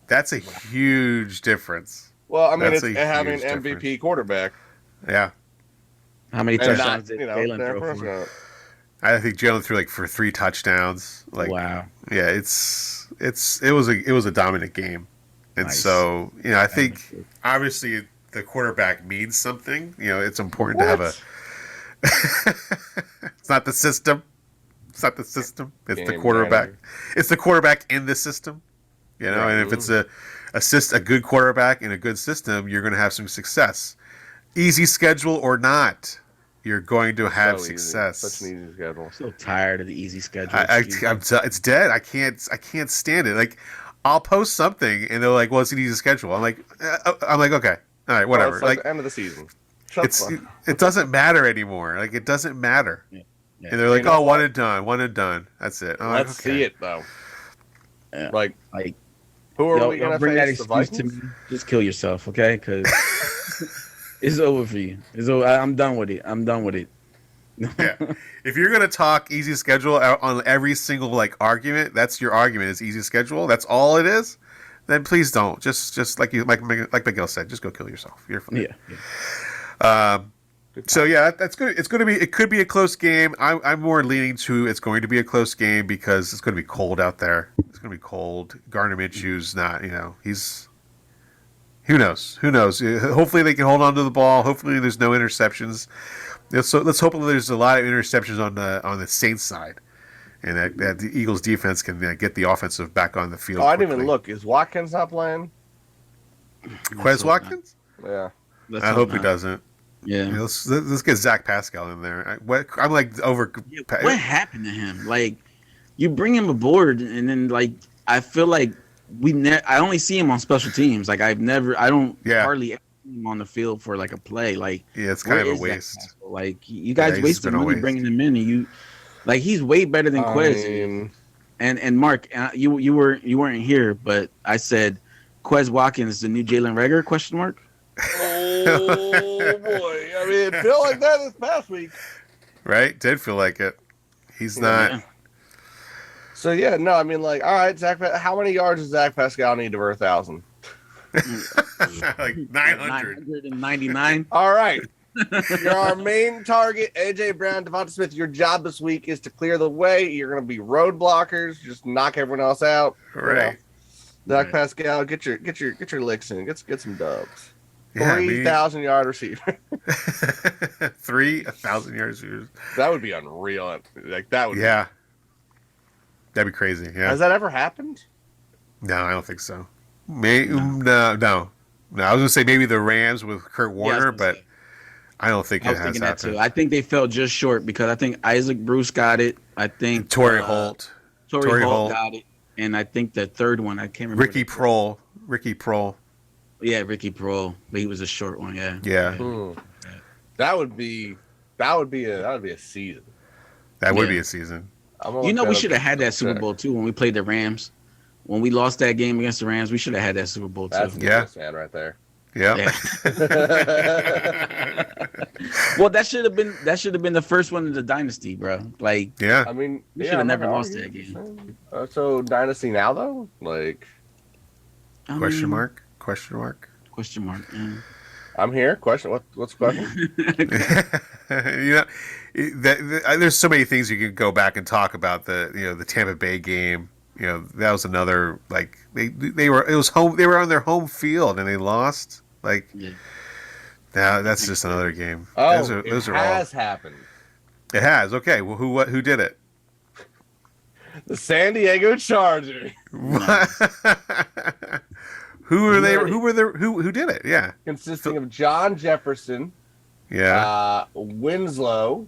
That's a huge difference. Well, I mean, it's having an MVP quarterback. Yeah. How many touchdowns did Jalen throw for? I think Jalen threw for 3 touchdowns. Wow. Yeah, it was a dominant game, and nice. So I think obviously the quarterback means something. It's important to have a. It's not the system. It's not the system. It's the quarterback. Manager. It's the quarterback in the system. And if it's a good quarterback in a good system, you're going to have some success. Easy schedule or not, you're going to have success. Such an easy schedule. I'm so tired of the easy schedule. It's dead. I can't stand it. Like, I'll post something and they're like, "Well, it's an easy schedule." I'm like, okay, all right, whatever. Well, it's the end of the season. It doesn't matter anymore. Like, it doesn't matter. Yeah. And they're like, one and done. That's it. Let's see it though. Yeah. Like who are we gonna bring face? That excuse to me? Just kill yourself, okay? Because it's over for you. It's over. I'm done with it. Yeah. If you're gonna talk easy schedule on every single argument, that's your argument is easy schedule. That's all it is. Then please don't. Just like Miguel said, just go kill yourself. You're fine. Yeah. So yeah, that's good. It could be a close game. I'm more leaning to it's going to be a close game because it's going to be cold out there. It's going to be cold. Gardner Minshew's not. He's. Who knows? Hopefully they can hold on to the ball. Hopefully there's no interceptions. So let's hope there's a lot of interceptions on the Saints side, and that the Eagles defense can get the offensive back on the field. Oh, I didn't even look. Is Watkins not playing? Quez Watkins? Yeah. I hope he doesn't. Yeah. Let's get Zach Pascal in there. I'm over. What happened to him? You bring him aboard, and then I feel like I only see him on special teams. I don't hardly ever see him on the field for a play. It's kind of a waste. You guys wasted money bringing him in, and you he's way better than Quez. And Mark, you weren't here, but I said Quez Watkins is the new Jalen Reagor? ? Oh boy! I mean, it felt like that this past week. Right? Did feel like it. He's not. Yeah. So yeah, no. I mean, all right, Zach. How many yards does Zach Pascal need over 1,000? 900. 999. All right. You're our main target, AJ Brown, Devonta Smith. Your job this week is to clear the way. You're going to be road blockers. Just knock everyone else out. Right. Zach Pascal, get your licks in. Get some dubs. 3,000-yard receiver. 3,000 yard receivers. That would be unreal. That would. Yeah. That'd be crazy. Yeah. Has that ever happened? No, I don't think so. No. I was gonna say maybe the Rams with Kurt Warner, but I don't think it has happened. Too. I think they fell just short because I think Isaac Bruce got it. I think Torrey Holt got it, and I think the third one I can't remember. Ricky Prohl. Yeah, Ricky Prohl, but he was a short one. Yeah. Yeah. That would be a season. That would be a season. We should have had that Super Bowl too when we played the Rams. When we lost that game against the Rams, we should have had that Super Bowl too. That's man right there. Yeah. Well, that should have been the first one in the dynasty, bro. Yeah. I mean, we should have never lost that game. So dynasty now though, Question mark? Question mark? Question mark. Yeah. I'm here. Question. What's the question? There's so many things you could go back and talk about. The Tampa Bay game. That was another they were on their home field and they lost. Yeah. Now that's just another game. Oh, Those it are all. has happened. It has. Okay. Well, who did it? The San Diego Chargers. Who did it? Yeah. Consisting of John Jefferson, Winslow.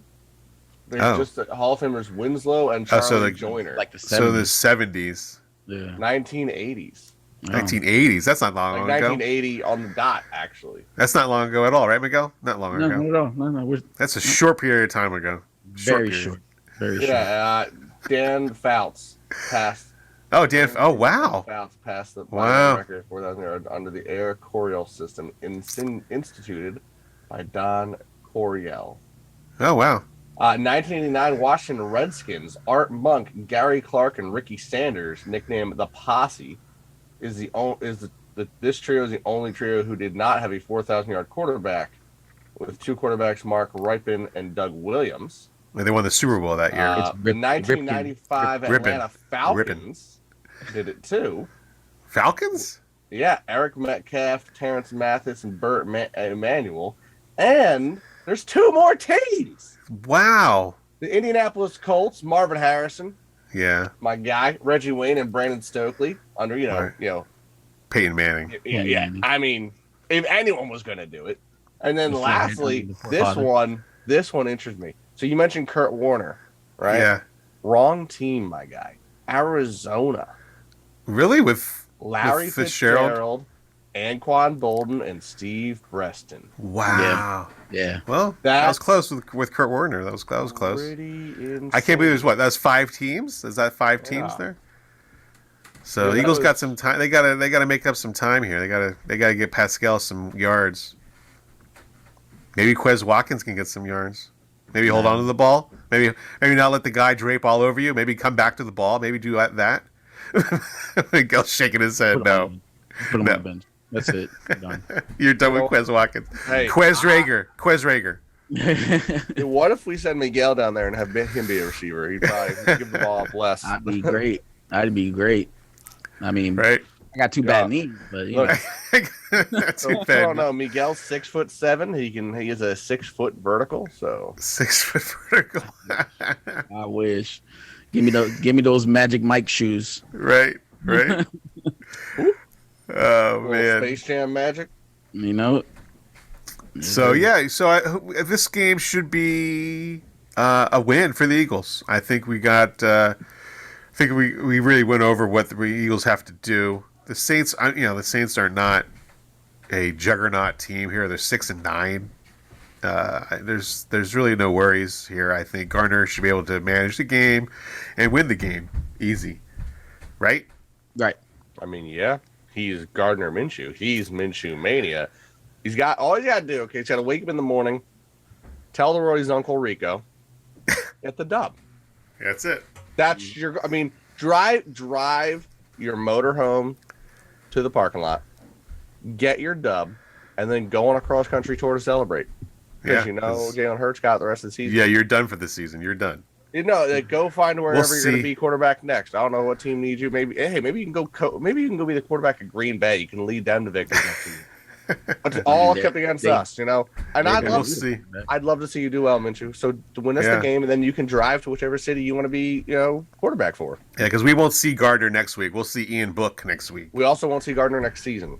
There's just Hall of Famers Winslow and Charlie Joyner. Like the 70s. So the 70s. Yeah. 1980s. 1980s. That's not long ago. 1980 on the dot, actually. That's not long ago at all, right, Miguel? Not long ago. No, not at all. No. That's a short period of time ago. Very short. Very short. Yeah, Dan Fouts passed. Oh, Dan. Oh, wow. Fouts passed the Wow. record 4,000 yards under the air Coryell system instituted by Don Coryell. Oh, wow. 1989 Washington Redskins. Art Monk, Gary Clark, and Ricky Sanders, nicknamed the Posse, this trio is the only trio who did not have a 4,000-yard quarterback, with two quarterbacks, Mark Ripon and Doug Williams. They won the Super Bowl that year. The 1995 Atlanta Falcons did it too. Falcons? Yeah, Eric Metcalf, Terrence Mathis, and Burt Emanuel. And there's two more teams. Wow. The Indianapolis Colts, Marvin Harrison, Yeah. my guy, Reggie Wayne, and Brandon Stokely under, Right. Peyton Manning. Yeah. I mean, if anyone was going to do it. And then Before lastly, father. this one interests me. So you mentioned Kurt Warner, right? Yeah. Wrong team, my guy. Arizona. Really? With Larry Fitzgerald, Anquan Bolden, and Steve Preston. Wow. Yeah. Well, that was close with Kurt Warner. That was close. Pretty insane. I can't believe there's what? That's 5 teams? Is that 5 teams there? So Yeah, Eagles got some time. They gotta make up some time here. They gotta get Pascal some yards. Maybe Quez Watkins can get some yards. Maybe hold on to the ball. Maybe not let the guy drape all over you. Maybe come back to the ball. Maybe do that. Miguel's shaking his head. No. Put him on the bench. That's it. Done. You're done with Quez Watkins. Hey, Quez Rager. What if we send Miguel down there and have him be a receiver? He'd probably give the ball up less. I'd be great. I mean, Right? I got 2 bad knees, but you know. That's So, I don't know. Miguel's 6'7". He is a 6 foot vertical. So 6 foot vertical. I wish. Give me those Magic Mike shoes. Right. Oh little man. Space Jam magic. You know. So this game should be a win for the Eagles. I think we got. I think we really went over what the Eagles have to do. The Saints, the Saints are not a juggernaut team here. They're 6-9. There's really no worries here. I think Gardner should be able to manage the game and win the game easy, right? Right. I mean, yeah, he's Gardner Minshew. He's Minshew mania. He's got all he's got to do. Okay, he's got to wake up in the morning, tell the world he's Uncle Rico, get the dub. That's it. That's your. I mean, drive your motor home to the parking lot, get your dub, and then go on a cross country tour to celebrate. Because Jalen Hurts got the rest of the season. Yeah, you're done for the season. You're done. Go find wherever you're going to see. be quarterback next. I don't know what team needs you. Maybe you can go. Maybe you can go be the quarterback of Green Bay. You can lead them to victory next season. But it's all kept against us, And I'd love to see you do well, Minshew. So to win us the game, and then you can drive to whichever city you want to be, quarterback for. Yeah, because we won't see Gardner next week. We'll see Ian Book next week. We also won't see Gardner next season.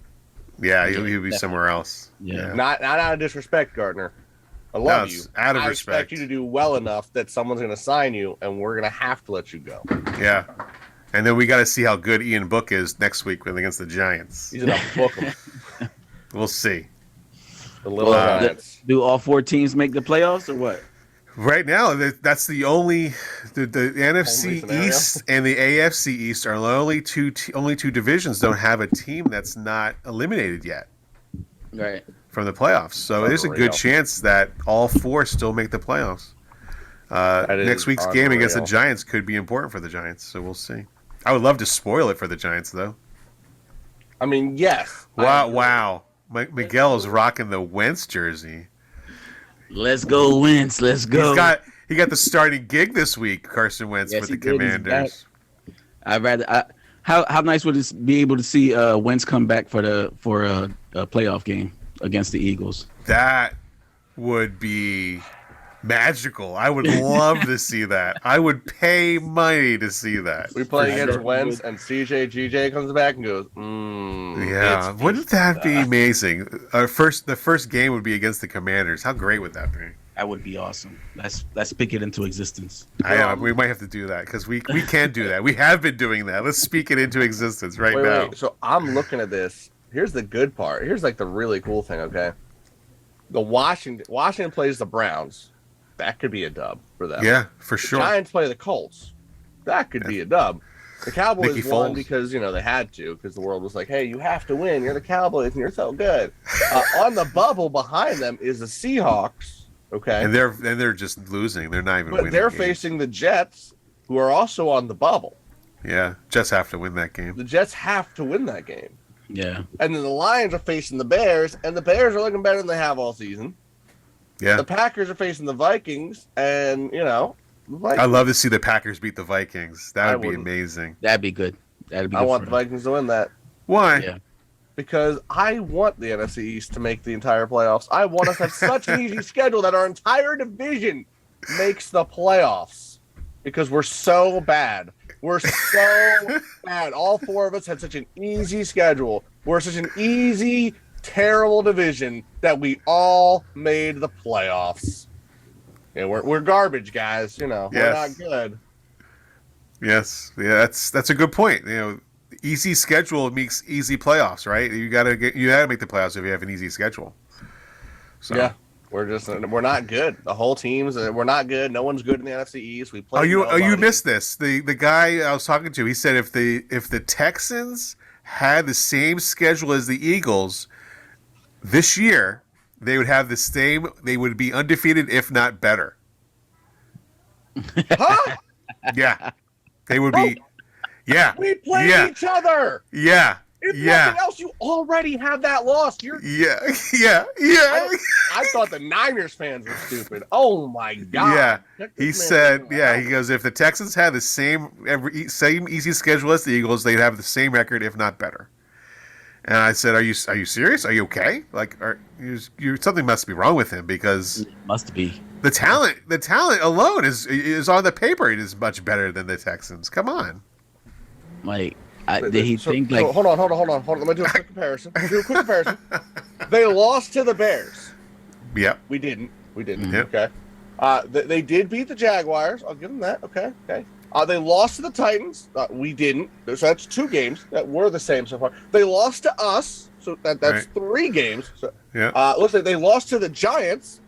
Yeah, he'll be somewhere else. Yeah. Not out of disrespect, Gardner. I love you. Out of I respect. expect you to do well enough that someone's going to sign you, and we're going to have to let you go. Yeah. And then we got to see how good Ian Book is next week against the Giants. He's going to book him. We'll see. The little Giants. Do all 4 teams make the playoffs or what? Right now, that's the only the NFC scenario. East and the AFC East are the only two divisions don't have a team that's not eliminated yet Right. from the playoffs. So there's a good Unreal. chance that all 4 still make the playoffs. Next is week's game against the unreal. Giants could be important for the Giants, so we'll see. I would love to spoil it for the Giants, though. I mean, yes. Wow. Miguel is rocking the Wentz jersey. Let's go, Wentz. Let's go. He got the starting gig this week, Carson Wentz, Yes, with he the did. He's Commanders. How nice would it be able to see Wentz come back for a playoff game against the Eagles? That would be magical. I would love to see that. I would pay money to see that. We play against Wentz, and GJ comes back and goes, yeah, wouldn't that be amazing? The first game would be against the Commanders. How great would that be? That would be awesome. Let's speak it into existence. We might have to do that because we can do that. We have been doing that. Let's speak it into existence now. Wait. So I'm looking at this. Here's the good part. Here's like the really cool thing. Okay, the Washington plays the Browns. That could be a dub for them. Yeah, for sure. The Giants play the Colts. That could be a dub. The Cowboys Mickey won Foles. because they had to, because the world was like, hey, you have to win. You're the Cowboys and you're so good. On the bubble behind them is the Seahawks. Okay, and they're just losing. They're not even winning. But they're games. facing the Jets, who are also on the bubble. Yeah, Jets have to win that game. The Jets have to win that game. Yeah. And then the Lions are facing the Bears, and the Bears are looking better than they have all season. Yeah. The Packers are facing the Vikings, and I'd love to see the Packers beat the Vikings. That would be amazing. That'd be good. That'd be. I good want for the them. Vikings to win that. Why? Yeah. Because I want the NFC East to make the entire playoffs. I want us to have such an easy schedule that our entire division makes the playoffs. Because we're so bad. We're so bad. All four of us had such an easy schedule. We're such an easy, terrible division that we all made the playoffs. And we're garbage, guys. We're not good. Yes. Yeah, that's a good point. Easy schedule makes easy playoffs, right? You gotta make the playoffs if you have an easy schedule. So. Yeah, we're not good. The whole team's we're not good. No one's good in the NFC East. We play. You missed this. The guy I was talking to, he said if the Texans had the same schedule as the Eagles this year, they would have the same. They would be undefeated, if not better. Huh? Yeah, they would be. Yeah. We play each other. Yeah. If nothing else, you already have that loss. Yeah. I thought the Niners fans were stupid. Oh my god. Yeah. He said, he goes, if the Texans had the same easy schedule as the Eagles, they'd have the same record, if not better. And I said, are you serious? Are you okay? Like, something must be wrong with him, because It must be. the talent alone is on the paper. It is much better than the Texans. Come on. Like, did he think like? Hold on. Let me do a quick comparison. They lost to the Bears. Yep. We didn't. Yep. Okay. They did beat the Jaguars. I'll give them that. Okay. They lost to the Titans. We didn't. So that's 2 games that were the same so far. They lost to us. So that's Right. 3 games. So, Yeah. looks like they lost to the Giants.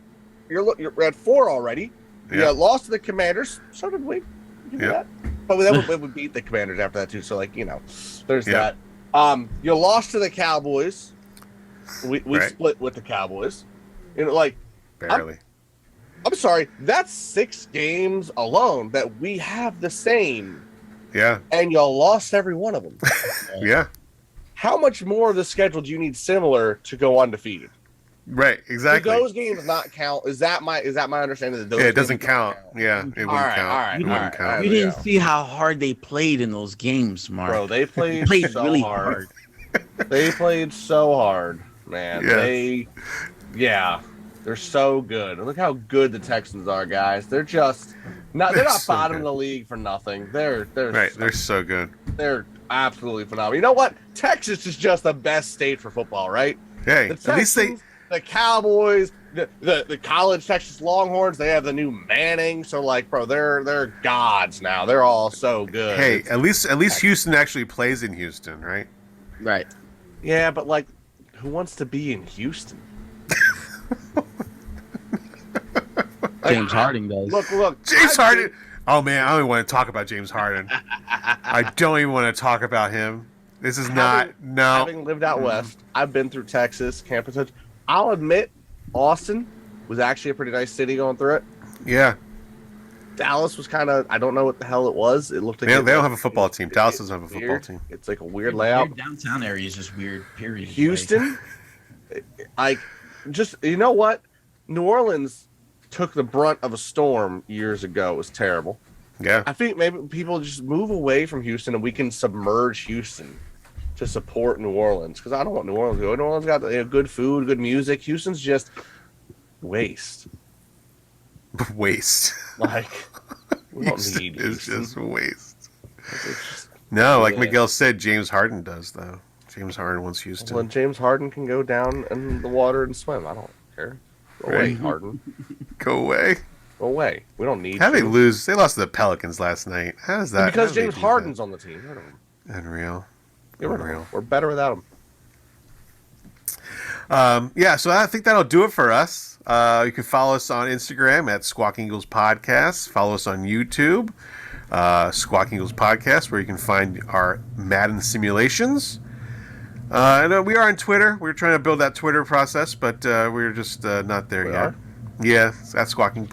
You're at 4 already. Yeah. Yeah. Lost to the Commanders. So did we. Give me Yeah. that. But we would beat the Commanders after that too. So there's Yeah. that. You lost to the Cowboys. We Right. split with the Cowboys. Barely. I'm sorry. That's 6 games alone that we have the same, Yeah. and y'all lost every one of them. Yeah. How much more of the schedule do you need similar to go undefeated? Right. Exactly. Do those games not count? Is that my understanding that those? Yeah, it games doesn't count. Yeah, it wouldn't count. All right. It wouldn't count. You didn't see how hard they played in those games, Mark. Bro, they played so really hard. They played so hard, man. Yes. They're so good. Look how good the Texans are, guys. They're just not. They're not so bottom good. of the league for nothing. They're Right. They're so good. They're absolutely phenomenal. You know what? Texas is just the best state for football, right? Hey, The at least they. Texans, the Cowboys, the college Texas Longhorns. They have the new Manning. So bro, they're gods now. They're all so good. Hey, at least Houston actually plays in Houston, right? Right. Yeah, but who wants to be in Houston? James Harden does. Look. James Harden. Oh man, I don't even want to talk about James Harden. I don't even want to talk about him. This is not. Having lived out west, I've been through Texas, campus. I'll admit, Austin was actually a pretty nice city going through it. Yeah. Dallas was kind of, I don't know what the hell it was. It looked like They don't have a football team. Dallas doesn't have a football weird. team. It's like a weird layout. Downtown area is just weird. Period. Houston, you know what? New Orleans took the brunt of a storm years ago. It was terrible. Yeah. I think maybe people just move away from Houston and we can submerge Houston to support New Orleans, because I don't want New Orleans to go. New Orleans got good food, good music. Houston's just waste. Waste. Like, we don't need Houston. It's Houston. just waste. It's just, No, like Miguel said, James Harden does, though. James Harden wants Houston. when James Harden can go down in the water and swim, I don't care. Go away, Harden. Go away. Go away. We don't need How did they you. lose? They lost to the Pelicans last night. How is that? Because how did they James do Harden's on the team. Get rid of him. that? Unreal. Get rid of him. Unreal. We're better without him. Yeah, so I think that'll do it for us. You can follow us on Instagram at Squawking Eagles Podcast. Follow us on YouTube, Squawking Eagles Podcast, where you can find our Madden simulations. And we are on Twitter. We're trying to build that Twitter process, but we're just not there We yet. are? Yeah, that's Squawking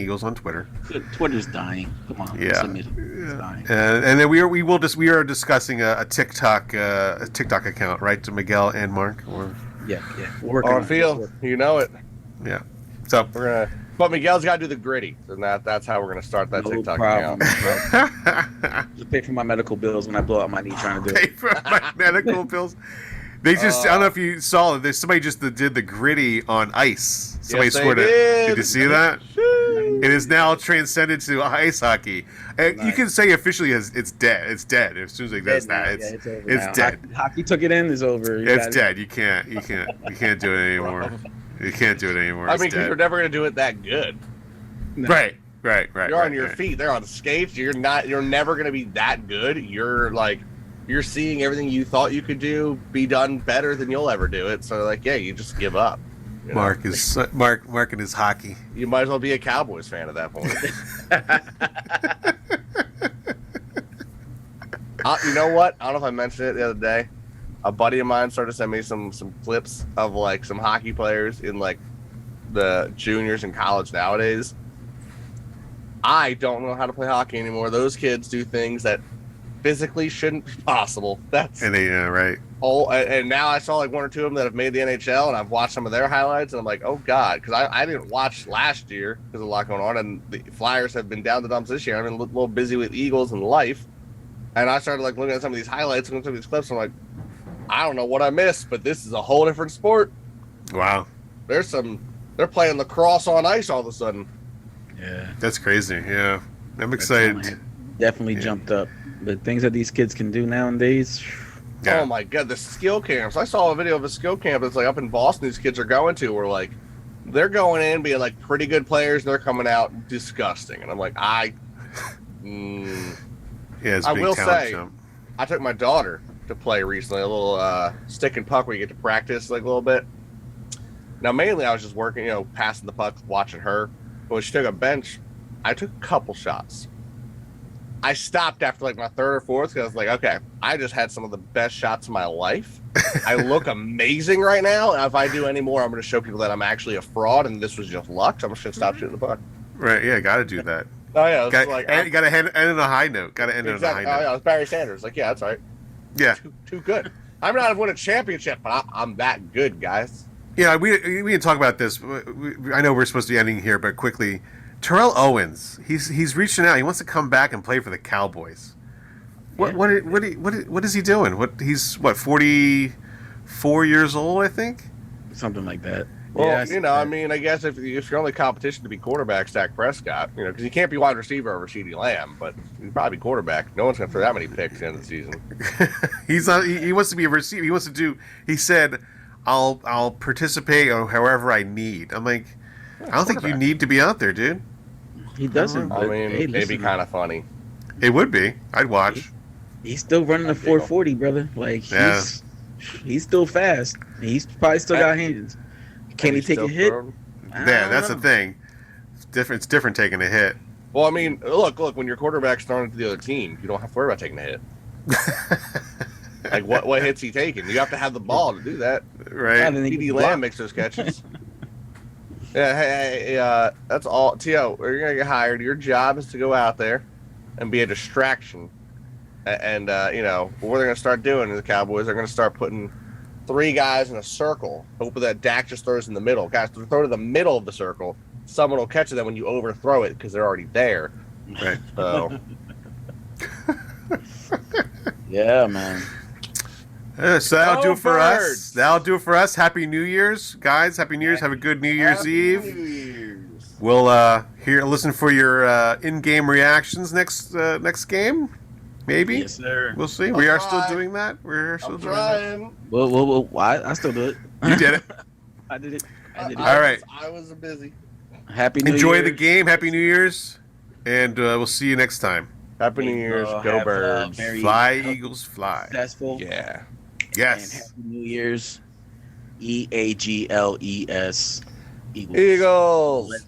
Eagles on Twitter. Twitter's dying. Come on, Yeah. submit it. It's dying. And then we are discussing a TikTok account, right, to Miguel and Mark. Yeah. We're working On on it. field, you know it. Yeah. So But Miguel's got to do the gritty, and that's how we're gonna start that No TikTok problem. account. Just pay for my medical bills when I blow out my knee trying to do pay it. for my medical bills. They just I don't know if you saw it. There's somebody just did the gritty on ice. Somebody Yes, they scored it. did. Did you see that? It is now transcended to ice hockey. And you can say officially it's dead. It's dead as soon as it does that. It's over it's now. dead. Hockey took it in. It's over. It's dead. You can't do it anymore. You can't do it anymore. I It's mean, because dead. you're never gonna do it that good. Right. You're on your feet. They're on skates. You're never gonna be that good. You're seeing everything you thought you could do be done better than you'll ever do it. So you just give up. You know? Mark and his hockey. You might as well be a Cowboys fan at that point. You know what? I don't know if I mentioned it the other day. A buddy of mine started sending me some clips of some hockey players in the juniors in college nowadays. I don't know how to play hockey anymore. Those kids do things that physically shouldn't be possible. Right. And now I saw one or two of them that have made the NHL, and I've watched some of their highlights, and I'm like, oh god, because I didn't watch last year because of a lot going on, and the Flyers have been down the dumps this year. I've been a little busy with Eagles and life, and I started looking at some of these highlights, looking at some of these clips, and I'm like, I don't know what I missed, but this is a whole different sport. Wow. They're playing lacrosse on ice all of a sudden. Yeah. That's crazy. Yeah. I'm excited. Definitely jumped up. The things that these kids can do nowadays. Yeah. Oh my god, the skill camps. I saw a video of a skill camp that's up in Boston these kids are going to where they're going in being pretty good players and they're coming out disgusting. And I'm like, Yeah, it's a I big will talent say, jump. I took my daughter to play recently, a little stick and puck where you get to practice a little bit. Now mainly I was just working, passing the puck, watching her. But when she took a bench, I took a couple shots. I stopped after my third or fourth because I was like, okay, I just had some of the best shots of my life. I look amazing right now. And if I do any more, I'm going to show people that I'm actually a fraud and this was just luck. So I'm just going to stop shooting the puck. Right. Yeah. Got to do that. Oh, yeah. You got to end on a high note. Got to end on a high exactly. Oh, note. yeah. It's Barry Sanders. Yeah, that's right. Yeah. Too good. I'm not win a championship, but I'm that good, guys. Yeah. We can talk about this. I know we're supposed to be ending here, but quickly. Terrell Owens, he's reaching out. He wants to come back and play for the Cowboys. What is he doing? He's 44 years old, I think. Something like that. Well, I guess if your only competition to be quarterback, Dak Prescott, because he can't be wide receiver over CeeDee Lamb, but he'd probably be quarterback. No one's gonna throw that many picks in the season. He wants to be a receiver. He wants to do. He said, "I'll participate or however I need." I'm like, I don't think you need to be out there, dude. He doesn't. I mean, it'd be kind of funny. It would be. I'd watch. He's still running a 440, brother. He's still fast. He's probably still got hands. Can he take a hit? Yeah, that's the thing. It's different taking a hit. Well, I mean, look, when your quarterback's thrown to the other team, you don't have to worry about taking a hit. What hit's he taking? You have to have the ball to do that. Right. CeeDee Lamb makes those catches. Yeah, hey, that's all. T.O., you're going to get hired. Your job is to go out there and be a distraction. And what they're going to start doing is the Cowboys are going to start putting 3 guys in a circle, hoping that Dak just throws in the middle. Guys, throw to the middle of the circle. Someone will catch them when you overthrow it because they're already there. Right. So, Yeah, man. So that'll do it for us. Birds. That'll do it for us. Happy New Year's, guys. Happy New Year's. Have a good New Year's Happy Eve. New Year's. We'll listen for your in-game reactions next game. Maybe. Yes, sir. We'll see. We are still trying. doing that. We're still I'm doing that. trying. Well, I still do it. You did it. I did it. I did it. All right. I was busy. Happy New Enjoy Year's. the game. Happy New Year's, and we'll see you next time. Happy New Year's. Have Go a Birds. very Fly, Eagles, fly. successful. Yeah. And Yes. Happy New Year's. EAGLES. Eagles. Eagles. Let's